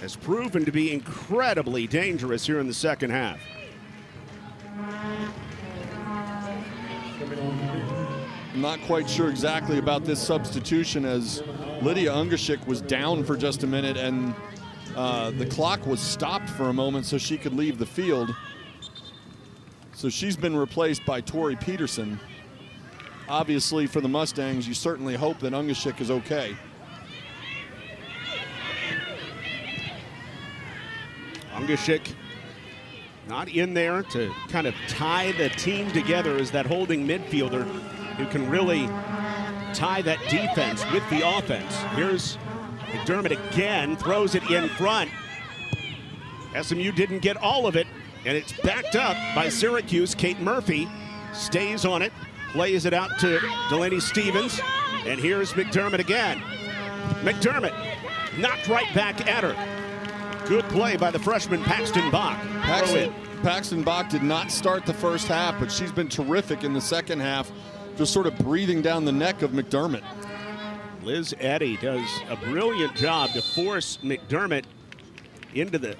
has proven to be incredibly dangerous here in the second half. I'm not quite sure exactly about this substitution, as Lydia Ungashik was down for just a minute, and the clock was stopped for a moment so she could leave the field. So she's been replaced by Tori Peterson. Obviously, for the Mustangs, you certainly hope that Ungashik is okay. Ungashik not in there to kind of tie the team together as that holding midfielder who can really tie that defense with the offense. Here's McDermott again, throws it in front. SMU didn't get all of it, and it's backed up by Syracuse. Kate Murphy stays on it, plays it out to Delaney Stevens, and here's McDermott again. McDermott knocked right back at her. Good play by the freshman Paxton Bach. Paxton Bach did not start the first half, but she's been terrific in the second half, just sort of breathing down the neck of McDermott. Liz Eddy does a brilliant job to force McDermott into the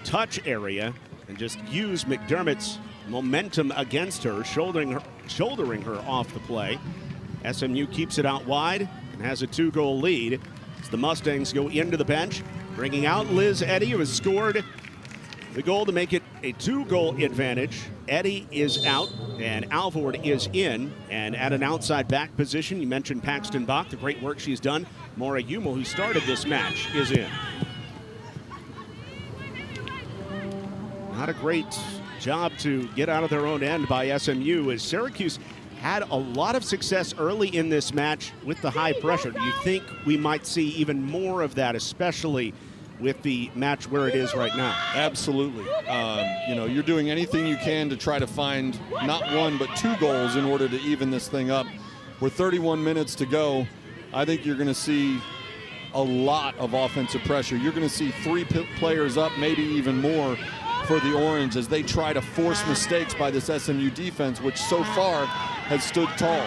touch area and just use McDermott's momentum against her, shouldering her off the play. SMU keeps it out wide and has a 2-goal lead as the Mustangs go into the bench, bringing out Liz Eddy, who has scored the goal to make it a 2-goal advantage. Eddy is out and Alvord is in, and at an outside back position, you mentioned Paxton Bach, the great work she's done. Maura Hummel, who started this match, is in. Not a great job to get out of their own end by SMU, as Syracuse had a lot of success early in this match with the high pressure. Do you think we might see even more of that, especially with the match where it is right now? Absolutely. You're doing anything you can to try to find not 1 but 2 goals in order to even this thing up. With 31 minutes to go, I think you're going to see a lot of offensive pressure. You're going to see 3 players up, maybe even more, for the Orange as they try to force mistakes by this SMU defense, which so far has stood tall.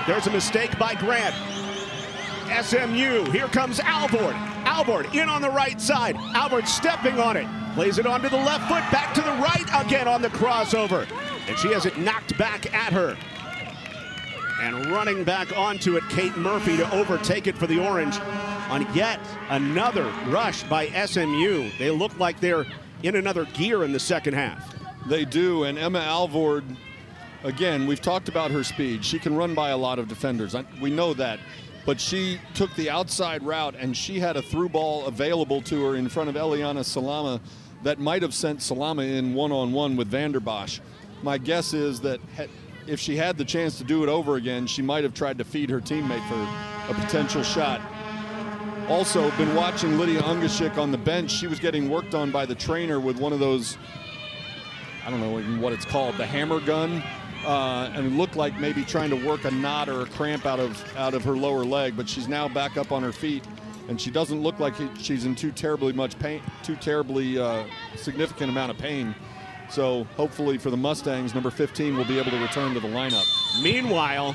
There's a mistake by Grant. SMU, here comes Alvord. Alvord in on the right side. Alvord stepping on it. Plays it onto the left foot, back to the right again on the crossover. And she has it knocked back at her. And running back onto it, Kate Murphy to overtake it for the Orange on yet another rush by SMU. They look like they're in another gear in the second half. They do, and Emma Alvord, again, we've talked about her speed. She can run by a lot of defenders. We know that. but she took the outside route, and she had a through ball available to her in front of Eliana Salama that might have sent Salama in one-on-one with Vanderbosch. My guess is that if she had the chance to do it over again, she might have tried to feed her teammate for a potential shot. Also, been watching Lydia Ungashik on the bench. She was getting worked on by the trainer with one of those, I don't know even what it's called, the hammer gun, and it looked like maybe trying to work a knot or a cramp out of her lower leg, but she's now back up on her feet, and she doesn't look like she's in too terribly significant amount of pain. So hopefully for the Mustangs, number 15 will be able to return to the lineup. Meanwhile,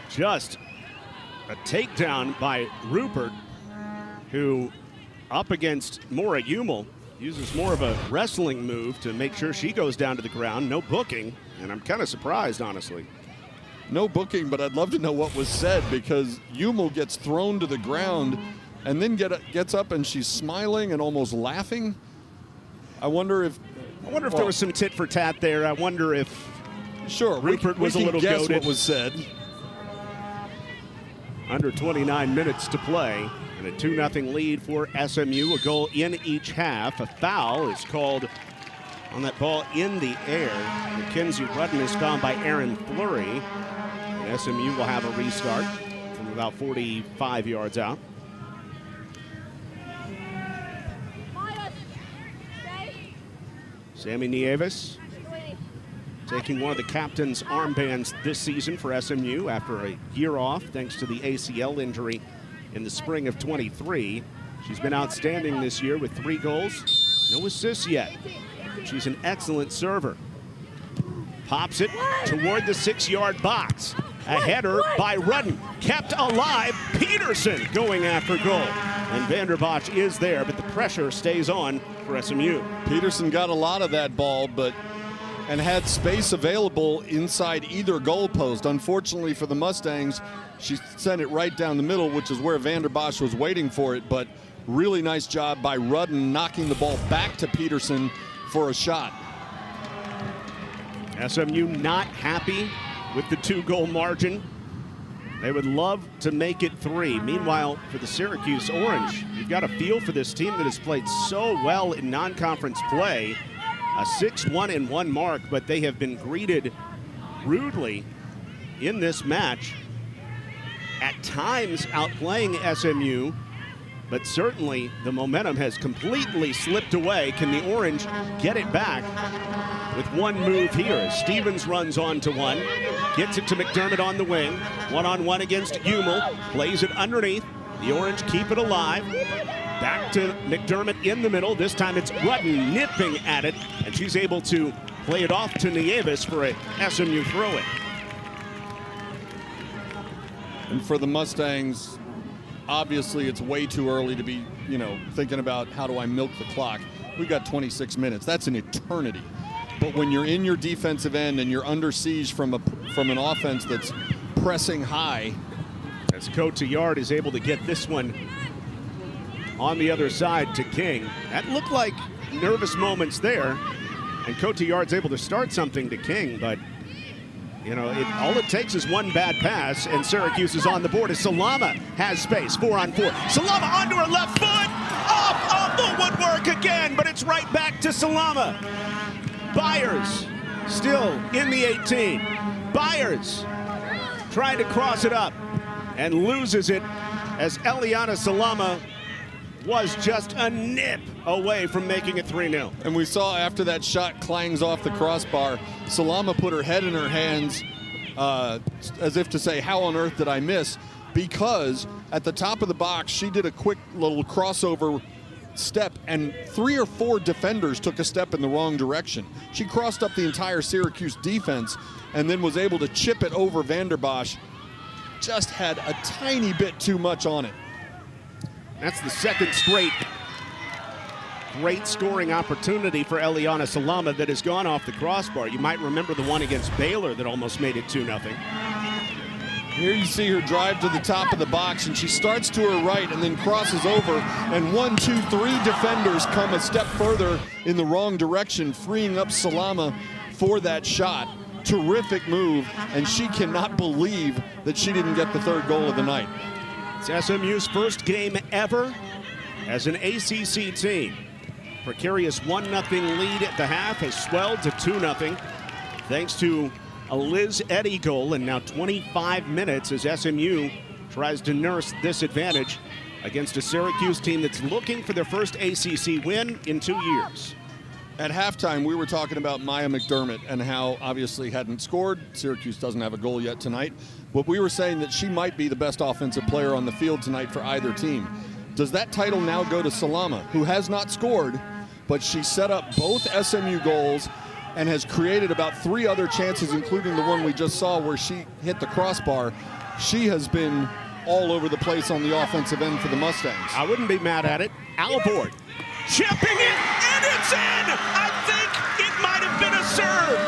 just a takedown by Rupert, who up against Maura Hummel uses more of a wrestling move to make sure she goes down to the ground. No booking, and I'm kind of surprised, honestly. No booking, but I'd love to know what was said, because Hummel gets thrown to the ground and then gets up and she's smiling and almost laughing. I wonder if there was some tit for tat there. I wonder if Rupert was a little guess goated. What was said. Under 29 minutes to play, and a 2-0 lead for SMU. A goal in each half. A foul is called on that ball in the air. Mackenzie Rudden is fouled by Aaron Fleury. And SMU will have a restart from about 45 yards out. Sammy Nieves taking one of the captain's armbands this season for SMU after a year off thanks to the ACL injury in the spring of 23. She's been outstanding this year with 3 goals, no assists yet. She's an excellent server. Pops it toward the 6-yard box. A header by Rudden, kept alive. Peterson going after goal. And Vanderbosch is there, but the pressure stays on for SMU. Peterson got a lot of that ball, and had space available inside either goalpost. Unfortunately for the Mustangs, she sent it right down the middle, which is where Vanderbosch was waiting for it, but really nice job by Rudden knocking the ball back to Peterson for a shot. SMU not happy with the 2-goal margin. They would love to make it 3. Meanwhile, for the Syracuse Orange, you've got a feel for this team that has played so well in non-conference play. A 6-1-1 mark, but they have been greeted rudely in this match. At times outplaying SMU, but certainly the momentum has completely slipped away. Can the Orange get it back with one move here as Stevens runs on to one, gets it to McDermott on the wing, one-on-one against Hummel, plays it underneath. The Orange keep it alive. Back to McDermott in the middle. This time it's Rudden nipping at it, and she's able to play it off to Nieves for a SMU throw-in. And for the Mustangs, obviously it's way too early to be, thinking about how do I milk the clock. We've got 26 minutes. That's an eternity. But when you're in your defensive end and you're under siege from an offense that's pressing high. As Cotillard is able to get this one on the other side to King. That looked like nervous moments there. And Cotillard's able to start something to King, but all it takes is one bad pass, and Syracuse is on the board as Salama has space, 4-on-4. Salama onto her left foot, off the woodwork again, but it's right back to Salama. Byers still in the 18. Byers trying to cross it up and loses it as Eliana Salama was just a nip away from making it 3-0. And we saw after that shot clangs off the crossbar, Salama put her head in her hands as if to say, how on earth did I miss? Because at the top of the box, she did a quick little crossover step, and 3 or 4 defenders took a step in the wrong direction. She crossed up the entire Syracuse defense and then was able to chip it over Vanderbosch. Just had a tiny bit too much on it. That's the second straight great scoring opportunity for Eliana Salama that has gone off the crossbar. You might remember the one against Baylor that almost made it 2-0. Here you see her drive to the top of the box, and she starts to her right and then crosses over, and 1, 2, 3 defenders come a step further in the wrong direction, freeing up Salama for that shot. terrific move, and she cannot believe that she didn't get the third goal of the night. It's SMU's first game ever as an ACC team. Precarious 1-0 lead at the half has swelled to 2-0 thanks to a Liz Eddy goal, and now 25 minutes as SMU tries to nurse this advantage against a Syracuse team that's looking for their first ACC win in 2 years. At halftime, we were talking about Maya McDermott and how obviously hadn't scored. Syracuse doesn't have a goal yet tonight. But we were saying that she might be the best offensive player on the field tonight for either team. Does that title now go to Salama, who has not scored, but she set up both SMU goals and has created about 3 other chances, including the one we just saw where she hit the crossbar. She has been all over the place on the offensive end for the Mustangs. I wouldn't be mad at it. Alvord chipping it, and it's in! I think it might have been a serve,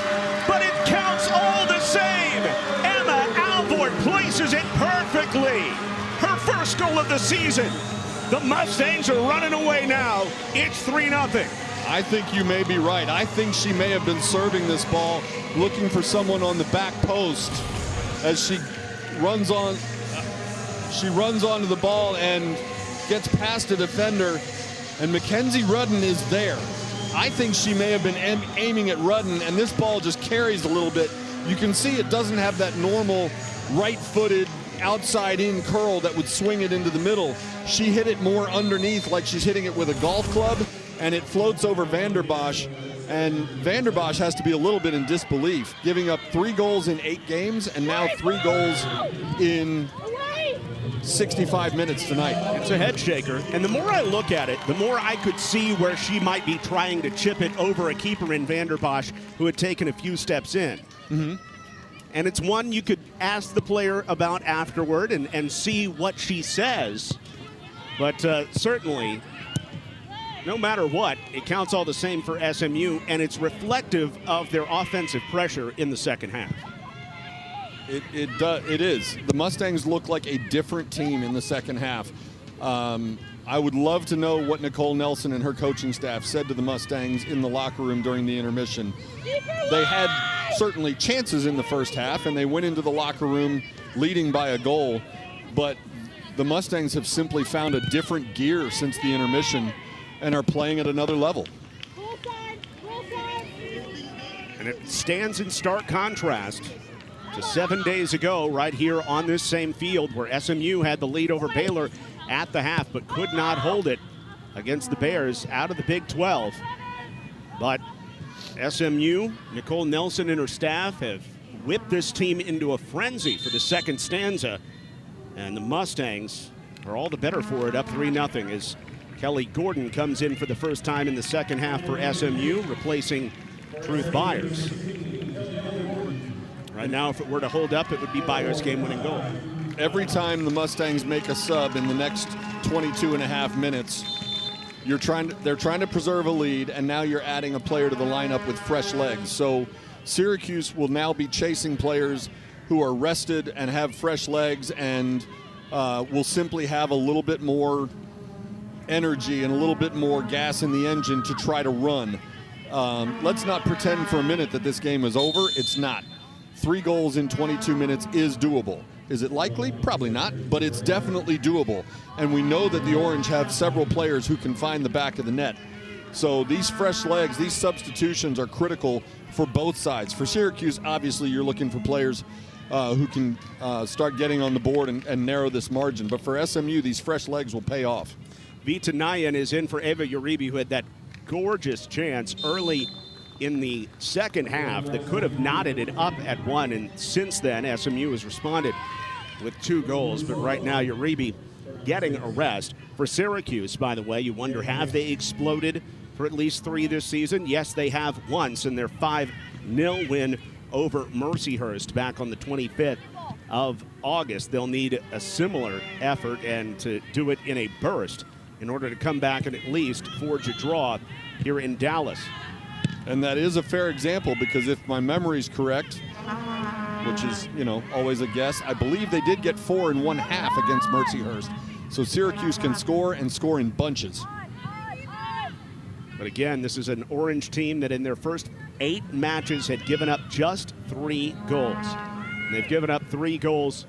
but it counts all the same. Emma Alvord places it perfectly. Her first goal of the season. The Mustangs are running away now. It's 3-0. I think you may be right. I think she may have been serving this ball, looking for someone on the back post as she runs on. She runs onto the ball and gets past a defender, and Mackenzie Rudden is there. I think she may have been aiming at Rudden, and this ball just carries a little bit. You can see it doesn't have that normal right-footed, outside-in curl that would swing it into the middle. She hit it more underneath, like she's hitting it with a golf club, and it floats over Vanderbosch. And Vanderbosch has to be a little bit in disbelief, giving up 3 goals in 8 games and now 3 goals in 65 minutes tonight. It's a head shaker, and the more I look at it, the more I could see where she might be trying to chip it over a keeper in Vanderbosch who had taken a few steps in. Mm-hmm. And it's one you could ask the player about afterward and see what she says. But certainly, no matter what, it counts all the same for SMU, and it's reflective of their offensive pressure in the second half. It is. The Mustangs look like a different team in the second half. I would love to know what Nicole Nelson and her coaching staff said to the Mustangs in the locker room during the intermission. They had certainly chances in the first half, and they went into the locker room leading by a goal, but the Mustangs have simply found a different gear since the intermission and are playing at another level. And it stands in stark contrast to 7 days ago right here on this same field where SMU had the lead over Baylor at the half but could not hold it against the Bears out of the Big 12. But SMU, Nicole Nelson and her staff have whipped this team into a frenzy for the second stanza, and the Mustangs are all the better for it, up 3-0 as Kelly Gordon comes in for the first time in the second half for SMU, replacing Truth Byers. Right now, if it were to hold up, it would be Byers' game-winning goal. Every time the Mustangs make a sub in the next 22 and a half minutes, they're trying to preserve a lead, and now you're adding a player to the lineup with fresh legs. So Syracuse will now be chasing players who are rested and have fresh legs, and will simply have a little bit more energy and a little bit more gas in the engine to try to run. Let's not pretend for a minute that this game is over. It's not. 3 goals in 22 minutes is doable. Is it likely? Probably not, but it's definitely doable. And we know that the Orange have several players who can find the back of the net. So these fresh legs, these substitutions are critical for both sides. For Syracuse, obviously, you're looking for players who can start getting on the board and narrow this margin. But for SMU, these fresh legs will pay off. Vita Nayan is in for Eva Uribe, who had that gorgeous chance early in the second half that could have knotted it up at 1, and since then SMU has responded with 2 goals. But right now Uribe getting a rest. For Syracuse, by the way, you wonder, have they exploded for at least 3 this season? Yes, they have once in their 5-0 win over Mercyhurst back on the 25th of August. They'll need a similar effort and to do it in a burst in order to come back and at least forge a draw here in Dallas. And that is a fair example, because if my memory's correct, which is, always a guess, I believe they did get 4 1/2 against Mercyhurst. So Syracuse can score and score in bunches. But again, this is an Orange team that in their first 8 matches had given up just 3 goals. And they've given up 3 goals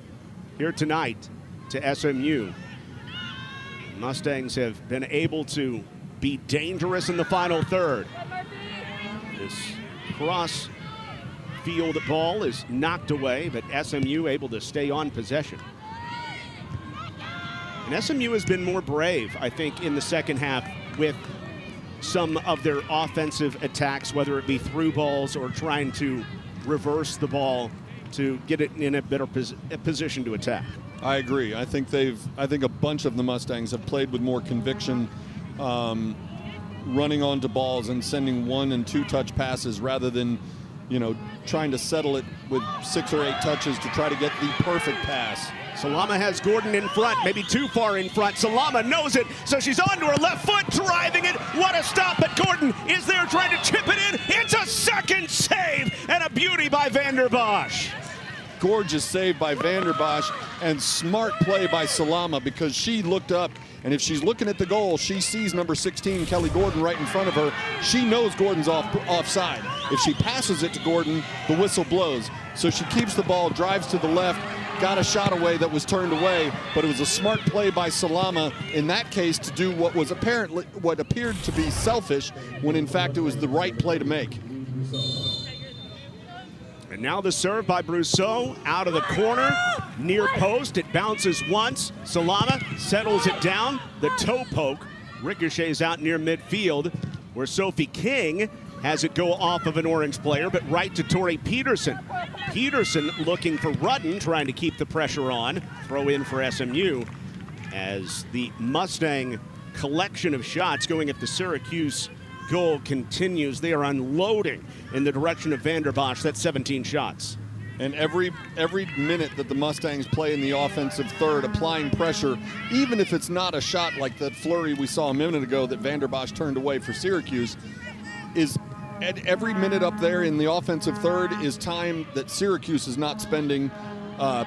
here tonight to SMU. Mustangs have been able to be dangerous in the final third. This cross field ball is knocked away, but SMU able to stay on possession. And SMU has been more brave, I think, in the second half with some of their offensive attacks, whether it be through balls or trying to reverse the ball to get it in a better position to attack. I agree. I think a bunch of the Mustangs have played with more conviction, running onto balls and sending 1 and 2 touch passes rather than, trying to settle it with 6 or 8 touches to try to get the perfect pass. Salama has Gordon in front, maybe too far in front. Salama knows it, so she's onto her left foot, driving it. What a stop, but Gordon is there trying to chip it in. It's a second save, and a beauty by Vander Bosch. Gorgeous save by Vander Bosch, and smart play by Salama, because she looked up, and if she's looking at the goal, she sees number 16, Kelly Gordon, right in front of her. She knows Gordon's offside. If she passes it to Gordon, the whistle blows. So she keeps the ball, drives to the left, got a shot away that was turned away, but it was a smart play by Salama in that case to do what appeared to be selfish, when in fact it was the right play to make. And now the serve by Brousseau, out of the corner, near post. It bounces once. Salama settles it down. The toe poke ricochets out near midfield, where Sophie King has it go off of an Orange player, but right to Tori Peterson. Peterson looking for Rudden, trying to keep the pressure on. Throw in for SMU as the Mustang collection of shots going at the Syracuse goal continues. They are unloading in the direction of Vander Bosch. That's 17 shots. And every minute that the Mustangs play in the offensive third, applying pressure, even if it's not a shot like that flurry we saw a minute ago that Vander Bosch turned away for Syracuse, is at every minute up there in the offensive third is time that Syracuse is not spending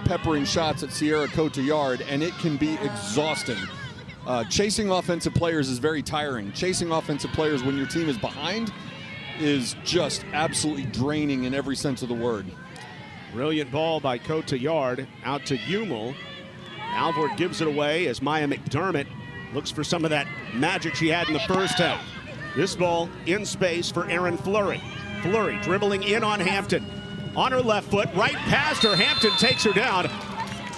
peppering shots at Sierra Cotillard, and it can be exhausting. Chasing offensive players is very tiring. Chasing offensive players when your team is behind is just absolutely draining in every sense of the word. Brilliant ball by Cotillard out to Hummel. Alvord gives it away as Maya McDermott looks for some of that magic she had in the first half. This ball in space for Erin Fleury. Fleury dribbling in on Hampton. On her left foot, right past her. Hampton takes her down.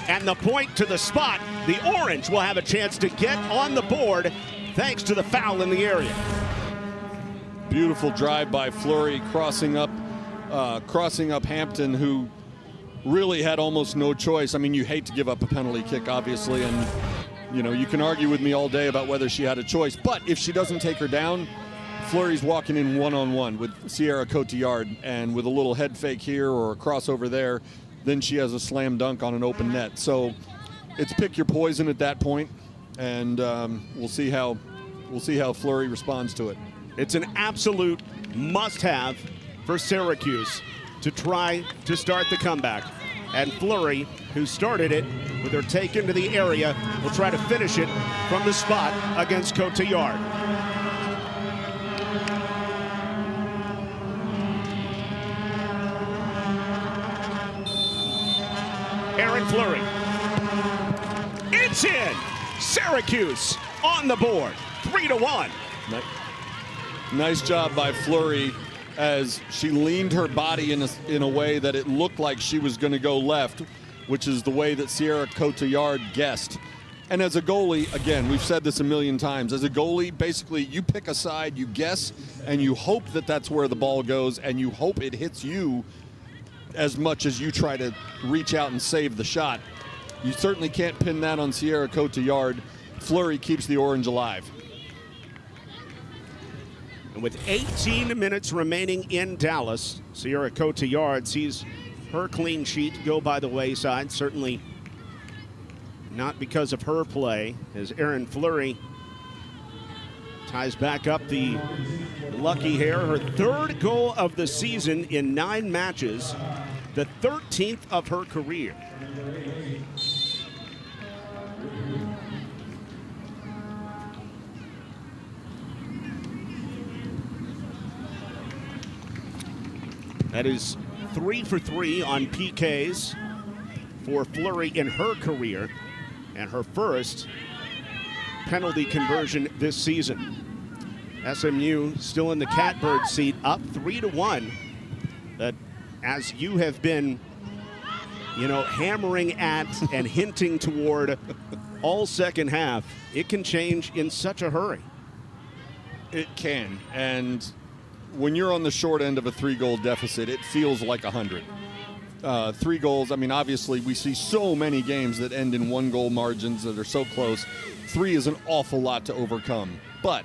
And the point to the spot. The Orange will have a chance to get on the board thanks to the foul in the area. Beautiful drive by Fleury, crossing up Hampton, who really had almost no choice. I mean, you hate to give up a penalty kick, obviously, and you can argue with me all day about whether she had a choice. But if she doesn't take her down, Fleury's walking in one-on-one with Sierra Cotillard, and with a little head fake here or a crossover there, then she has a slam dunk on an open net. So it's pick your poison at that point, and we'll see how Fleury responds to it. It's an absolute must-have for Syracuse to try to start the comeback. And Fleury, who started it with her take into the area, will try to finish it from the spot against Cotillard. Erin Fleury. It's in! Syracuse on the board, 3-1. Nice job by Fleury as she leaned her body in a way that it looked like she was going to go left, which is the way that Sierra Cotillard guessed. And as a goalie, again, we've said this a million times, as a goalie, basically you pick a side, you guess, and you hope that that's where the ball goes, and you hope it hits you as much as you try to reach out and save the shot. You certainly can't pin that on Sierra Cotillard. Fleury keeps the Orange alive. And with 18 minutes remaining in Dallas, Sierra Cotillard sees her clean sheet go by the wayside. Certainly not because of her play, as Erin Fleury ties back up the lucky hair. Her third goal of the season in 9 matches, the 13th of her career. That is 3 for 3 on PKs for Fleury in her career, and her first penalty conversion this season. SMU still in the catbird seat, up 3-1. But as you have been, hammering at and hinting toward all second half, it can change in such a hurry. It can, and when you're on the short end of a 3-goal deficit, it feels like 100. 3 goals, obviously we see so many games that end in 1-goal margins that are so close. 3 is an awful lot to overcome, but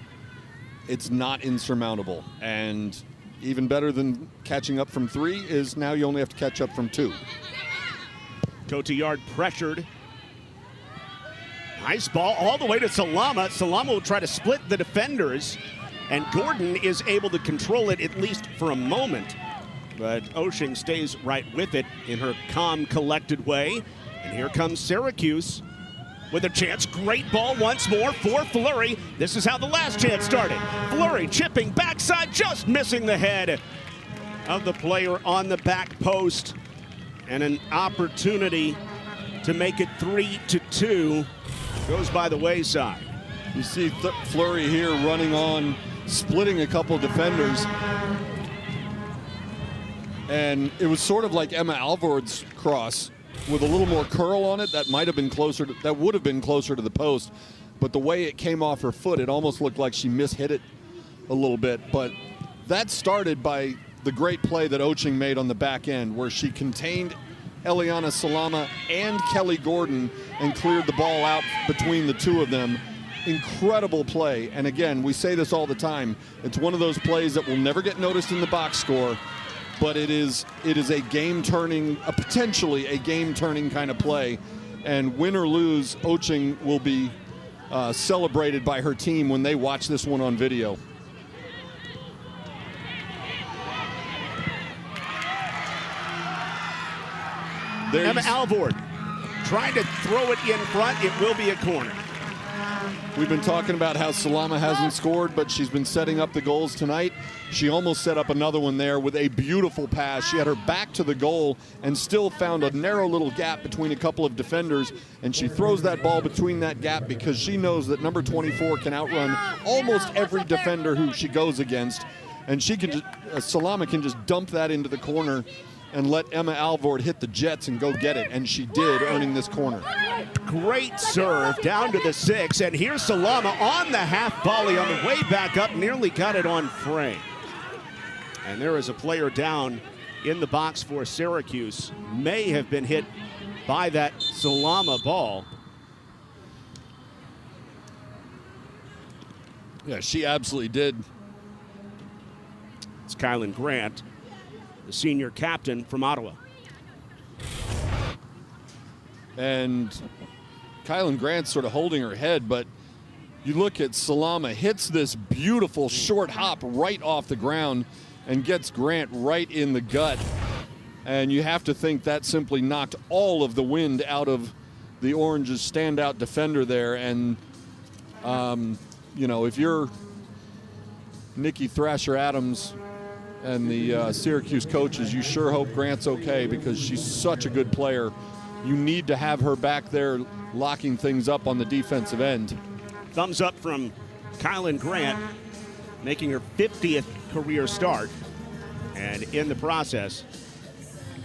it's not insurmountable. And even better than catching up from 3 is now you only have to catch up from 2. Cotillard pressured. Nice ball all the way to Salama. Salama will try to split the defenders, and Gordon is able to control it at least for a moment. But Oshing stays right with it in her calm, collected way. And here comes Syracuse with a chance. Great ball once more for Fleury. This is how the last chance started. Fleury chipping backside, just missing the head of the player on the back post. And an opportunity to make it 3-2 goes by the wayside. You see Fleury here running on, splitting a couple defenders. And it was sort of like Emma Alvord's cross with a little more curl on it. That would have been closer to the post. But the way it came off her foot, it almost looked like she mishit it a little bit. But that started by the great play that Oshing made on the back end, where she contained Eliana Salama and Kelly Gordon and cleared the ball out between the two of them. Incredible play. And again, we say this all the time. It's one of those plays that will never get noticed in the box score, but it is a game-turning, potentially a game-turning kind of play. And win or lose, Oshing will be celebrated by her team when they watch this one on video. Emma Alvord trying to throw it in front. It will be a corner. We've been talking about how Salama hasn't scored, but she's been setting up the goals tonight. She almost set up another one there with a beautiful pass. She had her back to the goal and still found a narrow little gap between a couple of defenders, and she throws that ball between that gap because she knows that number 24 can outrun almost every defender who she goes against, and she can Salama can just dump that into the corner and let Emma Alvord hit the jets and go get it, and she did, earning this corner. Great serve down to the 6, and here's Salama on the half volley on the way back up, nearly got it on frame. And there is a player down in the box for Syracuse. May have been hit by that Salama ball. Yeah, she absolutely did. It's Kylan Grant, the senior captain from Ottawa. And Kylan Grant's sort of holding her head, but you look at Salama, hits this beautiful short hop right off the ground and gets Grant right in the gut. And you have to think that simply knocked all of the wind out of the Orange's standout defender there. And, if you're Nikki Thrasher-Adams and the Syracuse coaches, you sure hope Grant's okay because she's such a good player. You need to have her back there locking things up on the defensive end. Thumbs up from Kylan Grant, making her 50th career start. And in the process,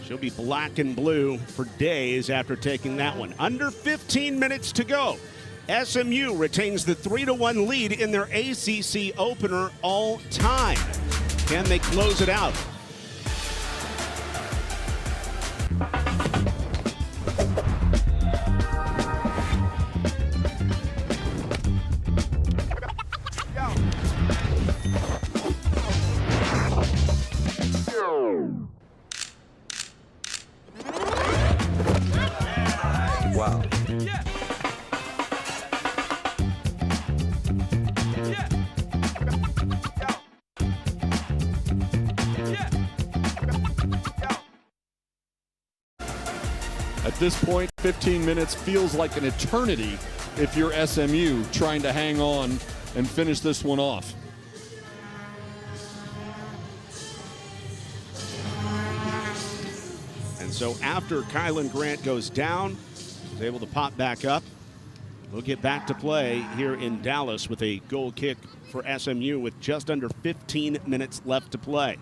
she'll be black and blue for days after taking that one. Under 15 minutes to go. SMU retains the 3-1 lead in their ACC opener all time. Can they close it out? Wow. At this point, 15 minutes feels like an eternity if you're SMU trying to hang on and finish this one off. And so after Kylan Grant goes down, he's able to pop back up. We'll get back to play here in Dallas with a goal kick for SMU with just under 15 minutes left to play.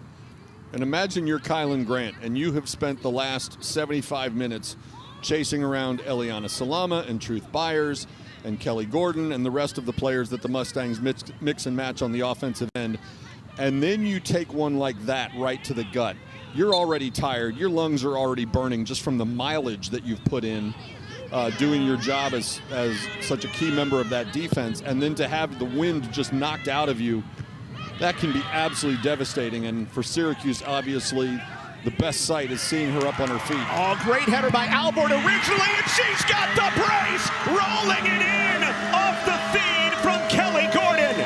And imagine you're Kylan Grant, and you have spent the last 75 minutes chasing around Eliana Salama and Truth Byers and Kelly Gordon and the rest of the players that the Mustangs mix and match on the offensive end. And then you take one like that right to the gut. You're already tired. Your lungs are already burning just from the mileage that you've put in doing your job as such a key member of that defense. And then to have the wind just knocked out of you, that can be absolutely devastating. And for Syracuse, obviously, the best sight is seeing her up on her feet. Oh, great header by Alvord originally, and she's got the brace, rolling it in off the feed from Kelly Gordon.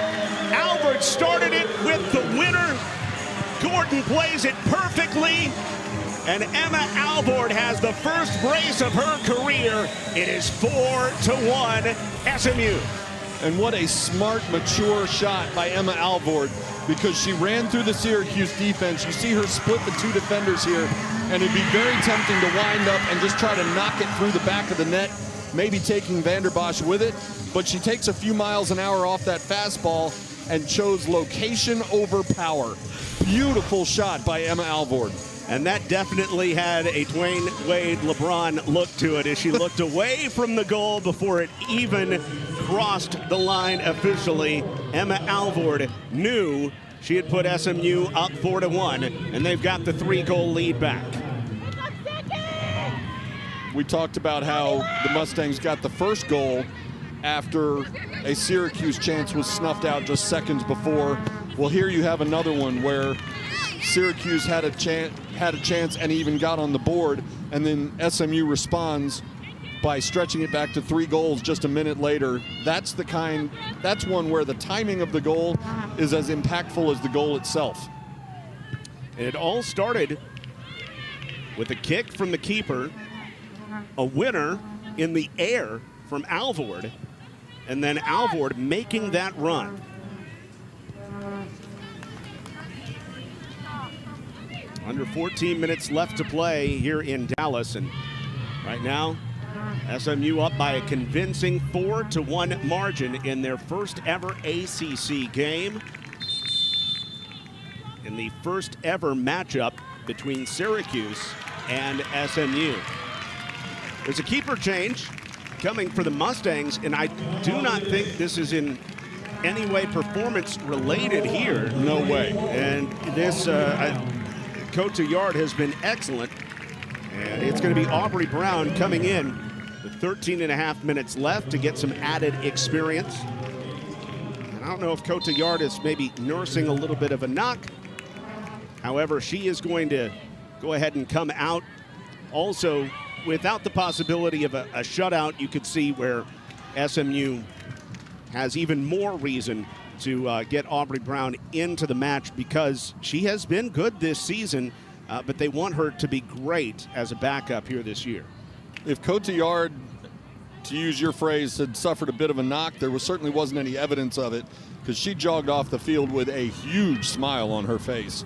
Alvord started it with the winner. Gordon plays it perfectly, and Emma Alvord has the first brace of her career. It is 4-1 SMU. And what a smart, mature shot by Emma Alvord, because she ran through the Syracuse defense. You see her split the two defenders here, and it'd be very tempting to wind up and just try to knock it through the back of the net, maybe taking Vanderbosch with it. But she takes a few miles an hour off that fastball and chose location over power. Beautiful shot by Emma Alvord. And that definitely had a Dwayne Wade LeBron look to it as she looked away from the goal before it even crossed the line officially. Emma Alvord knew she had put SMU up 4-1, and they've got the 3-goal lead back. We talked about how the Mustangs got the first goal after a Syracuse chance was snuffed out just seconds before. Well, here you have another one where Syracuse had a chance and even got on the board, and then SMU responds by stretching it back to 3 goals just a minute later. That's one where the timing of the goal is as impactful as the goal itself. And it all started with a kick from the keeper, a winner in the air from Alvord, and then Alvord making that run. Under 14 minutes left to play here in Dallas, and right now SMU up by a convincing 4-1 margin in their first ever ACC game, in the first ever matchup between Syracuse and SMU. There's a keeper change coming for the Mustangs, and I do not think this is in any way performance related here. No way. And this Cotillard has been excellent, and it's going to be Aubrey Brown coming in with 13.5 minutes left to get some added experience. And I don't know if Cotillard is maybe nursing a little bit of a knock. However, she is going to go ahead and come out. Also, without the possibility of a shutout, you could see where SMU has even more reason to get Aubrey Brown into the match, because she has been good this season, but they want her to be great as a backup here this year. If Cotillard, to use your phrase, had suffered a bit of a knock, there certainly wasn't any evidence of it, because she jogged off the field with a huge smile on her face.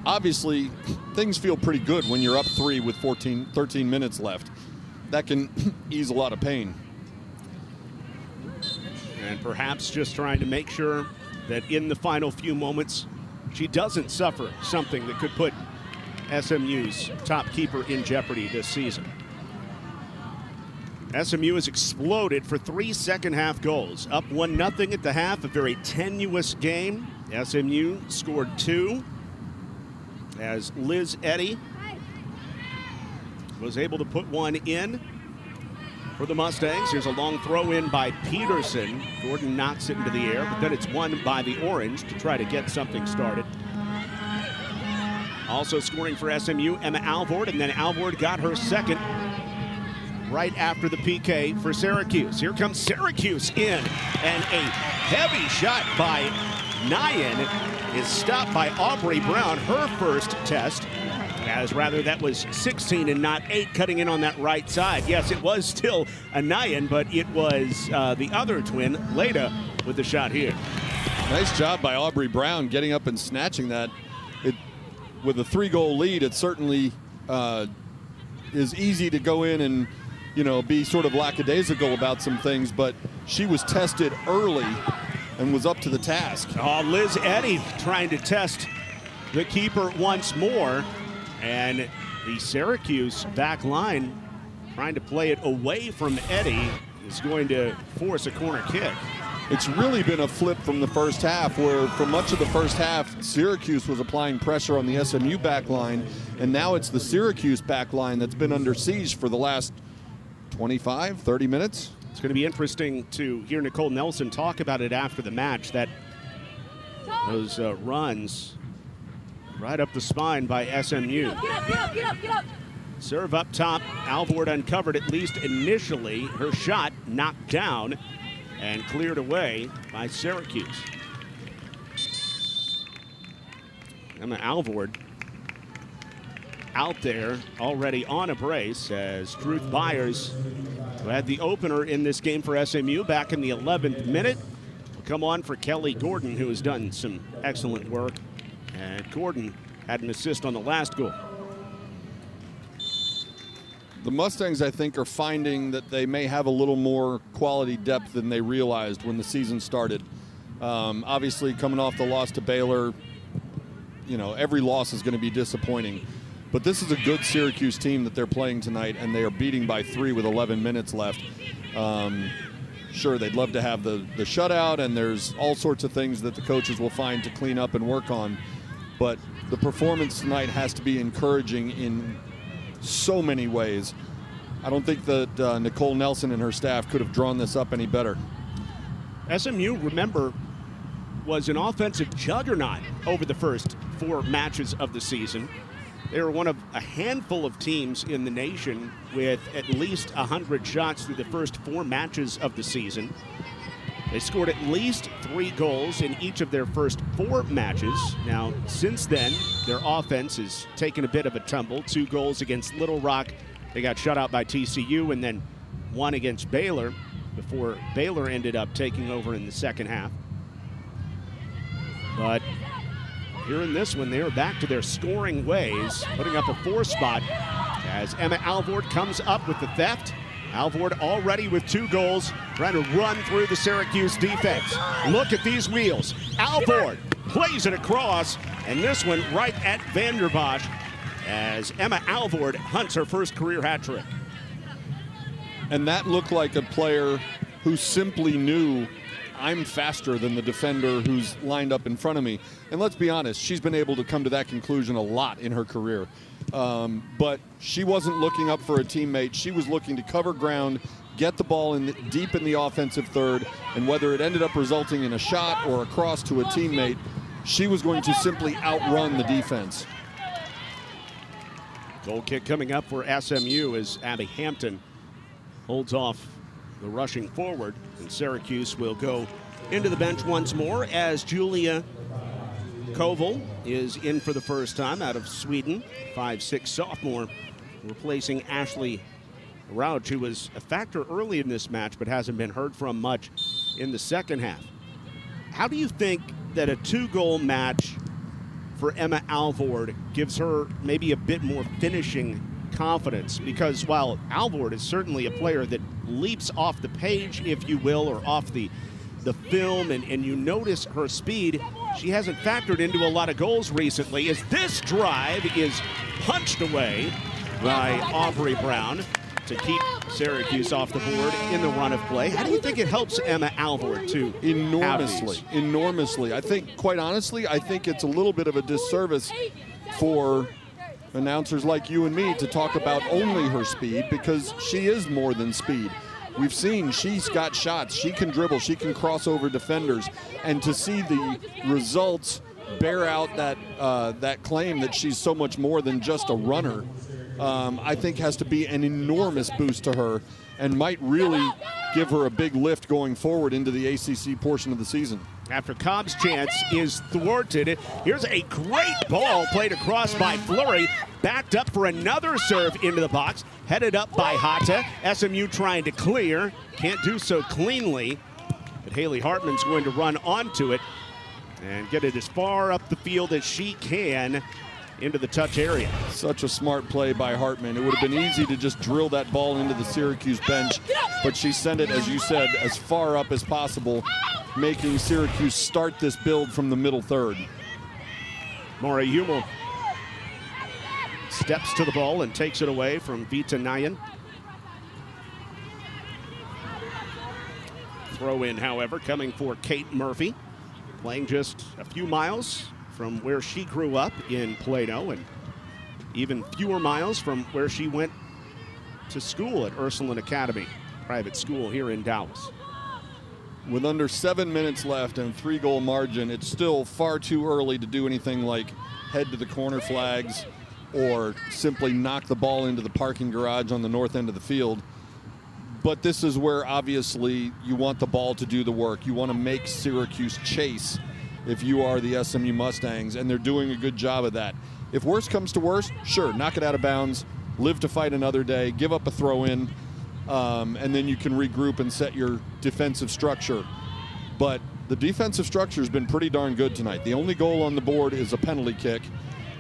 Obviously, things feel pretty good when you're up 3 with 13 minutes left. That can ease a lot of pain. And perhaps just trying to make sure that in the final few moments, she doesn't suffer something that could put SMU's top keeper in jeopardy this season. SMU has exploded for 3 second-half goals. Up 1-0 at the half, a very tenuous game. SMU scored 2 as Liz Eddy was able to put one in for the Mustangs. Here's a long throw in by Peterson. Gordon knocks it into the air, but then it's won by the Orange to try to get something started. Also scoring for SMU, Emma Alvord, and then Alvord got her second right after the PK for Syracuse. Here comes Syracuse in, and a heavy shot by Nyan is stopped by Aubrey Brown, her first test. As rather, that was 16 and not 8 cutting in on that right side. Yes, it was still a Nyan, but it was the other twin, Leda, with the shot here. Nice job by Aubrey Brown getting up and snatching that. With a 3-goal lead, it certainly is easy to go in and, be sort of lackadaisical about some things, but she was tested early and was up to the task. Oh, Liz Eddy trying to test the keeper once more, and the Syracuse back line trying to play it away from Eddy is going to force a corner kick. It's really been a flip from the first half, where for much of the first half, Syracuse was applying pressure on the SMU back line, and now it's the Syracuse back line that's been under siege for the last 25, 30 minutes. It's going to be interesting to hear Nicole Nelson talk about it after the match, that those runs right up the spine by SMU. Get up. Serve up top. Alvord uncovered, at least initially. Her shot knocked down and cleared away by Syracuse. Emma Alvord out there already on a brace as Truth Byers, who had the opener in this game for SMU back in the 11th minute, will come on for Kelly Gordon, who has done some excellent work. And Gordon had an assist on the last goal. The Mustangs, I think, are finding that they may have a little more quality depth than they realized when the season started. Obviously, coming off the loss to Baylor, every loss is going to be disappointing. But this is a good Syracuse team that they're playing tonight, and they are beating by 3 with 11 minutes left. Sure, they'd love to have the shutout, and there's all sorts of things that the coaches will find to clean up and work on. But the performance tonight has to be encouraging in so many ways. I don't think that Nicole Nelson and her staff could have drawn this up any better. SMU, remember, was an offensive juggernaut over the first 4 matches of the season. They were one of a handful of teams in the nation with at least 100 shots through the first 4 matches of the season. They scored at least 3 goals in each of their first 4 matches. Now, since then, their offense has taken a bit of a tumble. 2 goals against Little Rock. They got shut out by TCU, and then 1 against Baylor before Baylor ended up taking over in the second half. But here in this one, they are back to their scoring ways, putting up a 4 spot as Emma Alvord comes up with the theft. Alvord already with 2 goals, trying to run through the Syracuse defense. Look at these wheels. Alvord plays it across, and this one right at Vanderbosch as Emma Alvord hunts her first career hat trick. And that looked like a player who simply knew, I'm faster than the defender who's lined up in front of me. And let's be honest, she's been able to come to that conclusion a lot in her career. But she wasn't looking up for a teammate. She was looking to cover ground, get the ball deep in the offensive third, and whether it ended up resulting in a shot or a cross to a teammate, she was going to simply outrun the defense. Goal kick coming up for SMU as Abby Hampton holds off the rushing forward, and Syracuse will go into the bench once more as Julia Koval is in for the first time out of Sweden. 5'6" sophomore, replacing Ashley Rauch, who was a factor early in this match but hasn't been heard from much in the second half. How do you think that a 2-goal match for Emma Alvord gives her maybe a bit more finishing confidence? Because while Alvord is certainly a player that leaps off the page, if you will, or off the film, and you notice her speed, she hasn't factored into a lot of goals recently, as this drive is punched away by Aubrey Brown to keep Syracuse off the board in the run of play. How do you think it helps Emma Alvord to Enormously. I think, quite honestly, I think it's a little bit of a disservice for announcers like you and me to talk about only her speed, because she is more than speed. We've seen she's got shots, she can dribble, she can cross over defenders, and to see the results bear out that claim that she's so much more than just a runner, I think has to be an enormous boost to her and might really give her a big lift going forward into the ACC portion of the season. After Cobb's chance is thwarted, here's a great ball played across by Fleury, backed up for another serve into the box, headed up by Hata. SMU trying to clear, can't do so cleanly, but Haley Hartman's going to run onto it and get it as far up the field as she can into the touch area. Such a smart play by Hartman. It would have been easy to just drill that ball into the Syracuse bench, but she sent it, as you said, as far up as possible, making Syracuse start this build from the middle third. Mara Hummel steps to the ball and takes it away from Vita Nayan. Throw in, however, coming for Kate Murphy, playing just a few miles from where she grew up in Plano and even fewer miles from where she went to school at Ursuline Academy, private school here in Dallas. With under 7 minutes left and a 3-goal margin, it's still far too early to do anything like head to the corner flags or simply knock the ball into the parking garage on the north end of the field. But this is where obviously you want the ball to do the work. You want to make Syracuse chase if you are the SMU Mustangs, and they're doing a good job of that. If worst comes to worst, sure, knock it out of bounds, live to fight another day, give up a throw-in, and then you can regroup and set your defensive structure. But the defensive structure has been pretty darn good tonight. The only goal on the board is a penalty kick.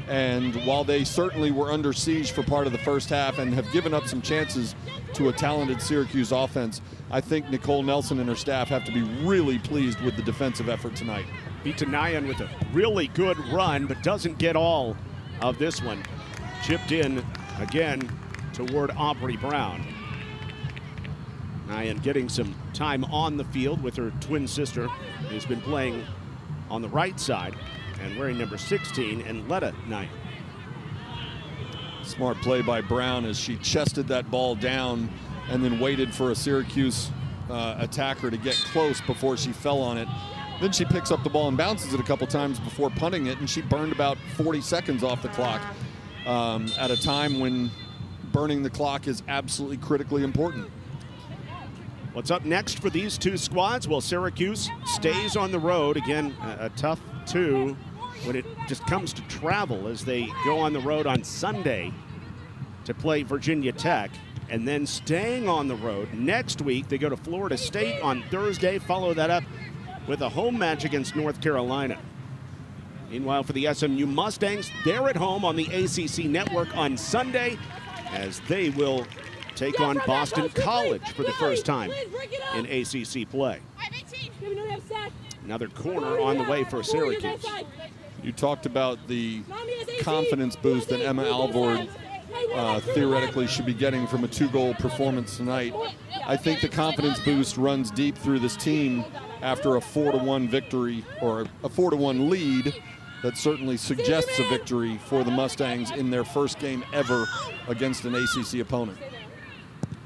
And while they certainly were under siege for part of the first half and have given up some chances to a talented Syracuse offense, I think Nicole Nelson and her staff have to be really pleased with the defensive effort tonight. Vita Nayan with a really good run, but doesn't get all of this one. Chipped in again toward Aubrey Brown. Nayan getting some time on the field with her twin sister, who's been playing on the right side and wearing number 16, and Letta Nayan. Smart play by Brown as she chested that ball down and then waited for a Syracuse attacker to get close before she fell on it. Then she picks up the ball and bounces it a couple times before punting it, and she burned about 40 seconds off the clock at a time when burning the clock is absolutely critically important. What's up next for these two squads? Well, Syracuse stays on the road. Again, a tough two when it just comes to travel as they go on the road on Sunday to play Virginia Tech, and then staying on the road next week. They go to Florida State on Thursday, follow that up with a home match against North Carolina. Meanwhile, for the SMU Mustangs, they're at home on the ACC network on Sunday as they will take on Boston College for the first time in ACC play. Another corner on the way for Syracuse. You talked about the confidence boost that Emma Alvord theoretically should be getting from a 2-goal performance tonight. I think the confidence boost runs deep through this team after a 4-1 victory, or a 4-1 lead that certainly suggests a victory for the Mustangs in their first game ever against an ACC opponent.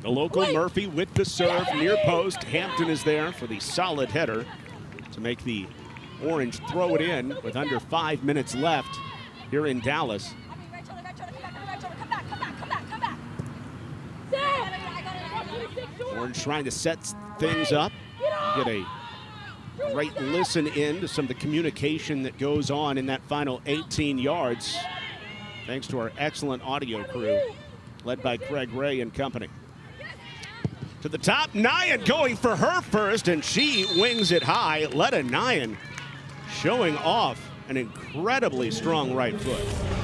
The local Murphy with the serve near post. Hampton is there for the solid header to make the Orange throw it in with under 5 minutes left here in Dallas. Orange trying to set things up. Get a great listen in to some of the communication that goes on in that final 18 yards, thanks to our excellent audio crew led by Craig Ray and company. To the top, Nayan going for her first, and she wings it high. Letta Nayan showing off an incredibly strong right foot.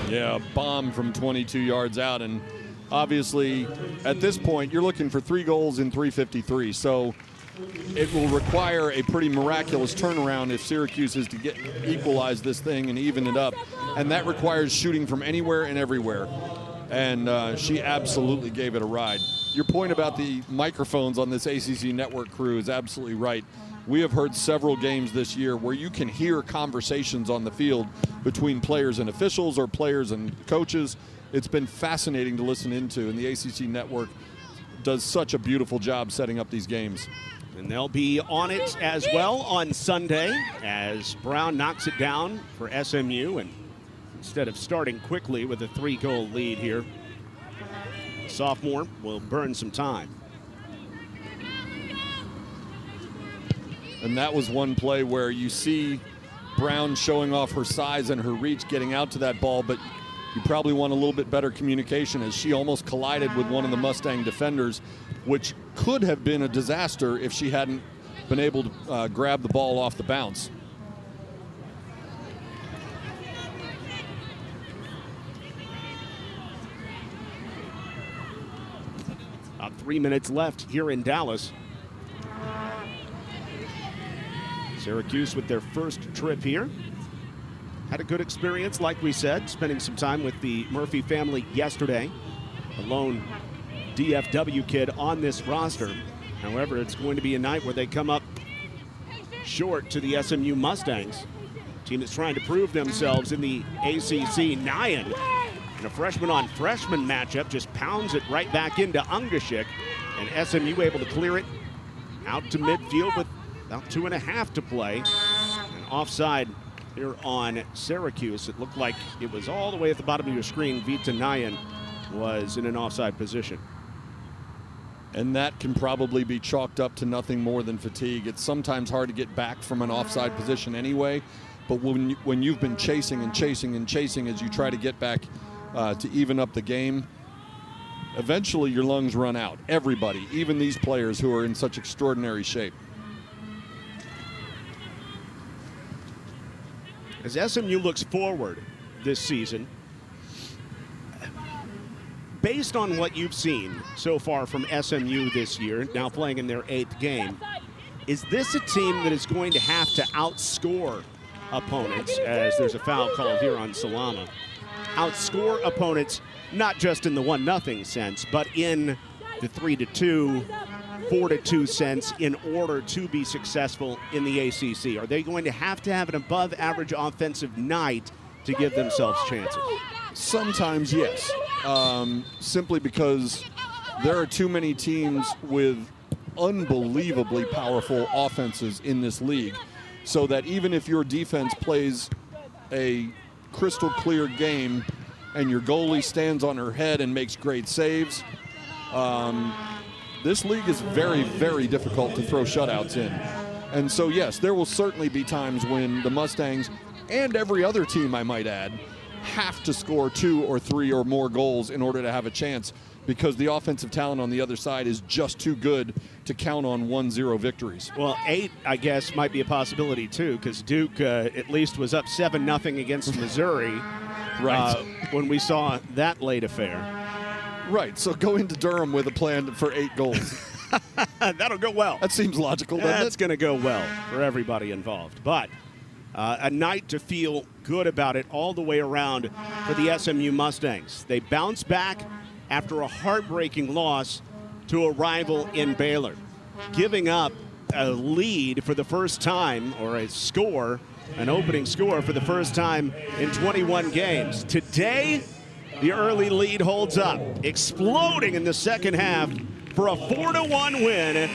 Yeah, bomb from 22 yards out, and obviously at this point you're looking for 3 goals in 3:53, so it will require a pretty miraculous turnaround if Syracuse is to equalize this thing and even it up, and that requires shooting from anywhere and everywhere, and she absolutely gave it a ride. Your point about the microphones on this ACC network crew is absolutely right. We have heard several games this year where you can hear conversations on the field between players and officials or players and coaches. It's been fascinating to listen into, and the ACC network does such a beautiful job setting up these games. And they'll be on it as well on Sunday as Brown knocks it down for SMU, and instead of starting quickly with a 3-goal lead here, the sophomore will burn some time. And that was one play where you see Brown showing off her size and her reach getting out to that ball, but you probably want a little bit better communication as she almost collided with one of the Mustang defenders, which could have been a disaster if she hadn't been able to grab the ball off the bounce. 3 minutes left here in Dallas. Syracuse with their first trip here. Had a good experience, like we said, spending some time with the Murphy family yesterday. A lone DFW kid on this roster. However, it's going to be a night where they come up short to the SMU Mustangs. Team that's trying to prove themselves in the ACC. Nyan, in a freshman-on-freshman matchup, just pounds it right back into Ungashik. And SMU able to clear it out to midfield with about 2.5 to play. And offside here on Syracuse. It looked like it was all the way at the bottom of your screen. Vita Nyan was in an offside position. And that can probably be chalked up to nothing more than fatigue. It's sometimes hard to get back from an offside position anyway, but when you've been chasing and chasing and chasing as you try to get back to even up the game, eventually your lungs run out. Everybody, even these players who are in such extraordinary shape. As SMU looks forward this season, based on what you've seen so far from SMU this year, now playing in their 8th game, is this a team that is going to have to outscore opponents, as there's a foul called here on Salama, outscore opponents not just in the 1-0 sense, but in the 3-2, 4-2 sense in order to be successful in the ACC? Are they going to have an above average offensive night to give themselves chances? Sometimes, yes. Simply because there are too many teams with unbelievably powerful offenses in this league, so that even if your defense plays a crystal clear game and your goalie stands on her head and makes great saves, this league is very, very difficult to throw shutouts in. And so, yes, there will certainly be times when the Mustangs, and every other team I might add, have to score 2 or 3 or more goals in order to have a chance, because the offensive talent on the other side is just too good to count on 1-0 victories. Well, 8, I guess, might be a possibility, too, because Duke at least was up 7-0 against Missouri right. When we saw that late affair. Right, so go into Durham with a plan for 8 goals. That'll go well. That seems logical, doesn't it? That's going to go well for everybody involved. But a night to feel good about it all the way around for the SMU Mustangs. They bounce back after a heartbreaking loss to a rival in Baylor, giving up a lead for the first time, or a score, an opening score for the first time in 21 games. Today, the early lead holds up, exploding in the second half for a 4-1 win.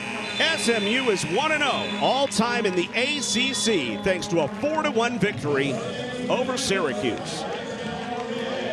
SMU is 1-0 all-time in the ACC thanks to a 4-1 victory over Syracuse.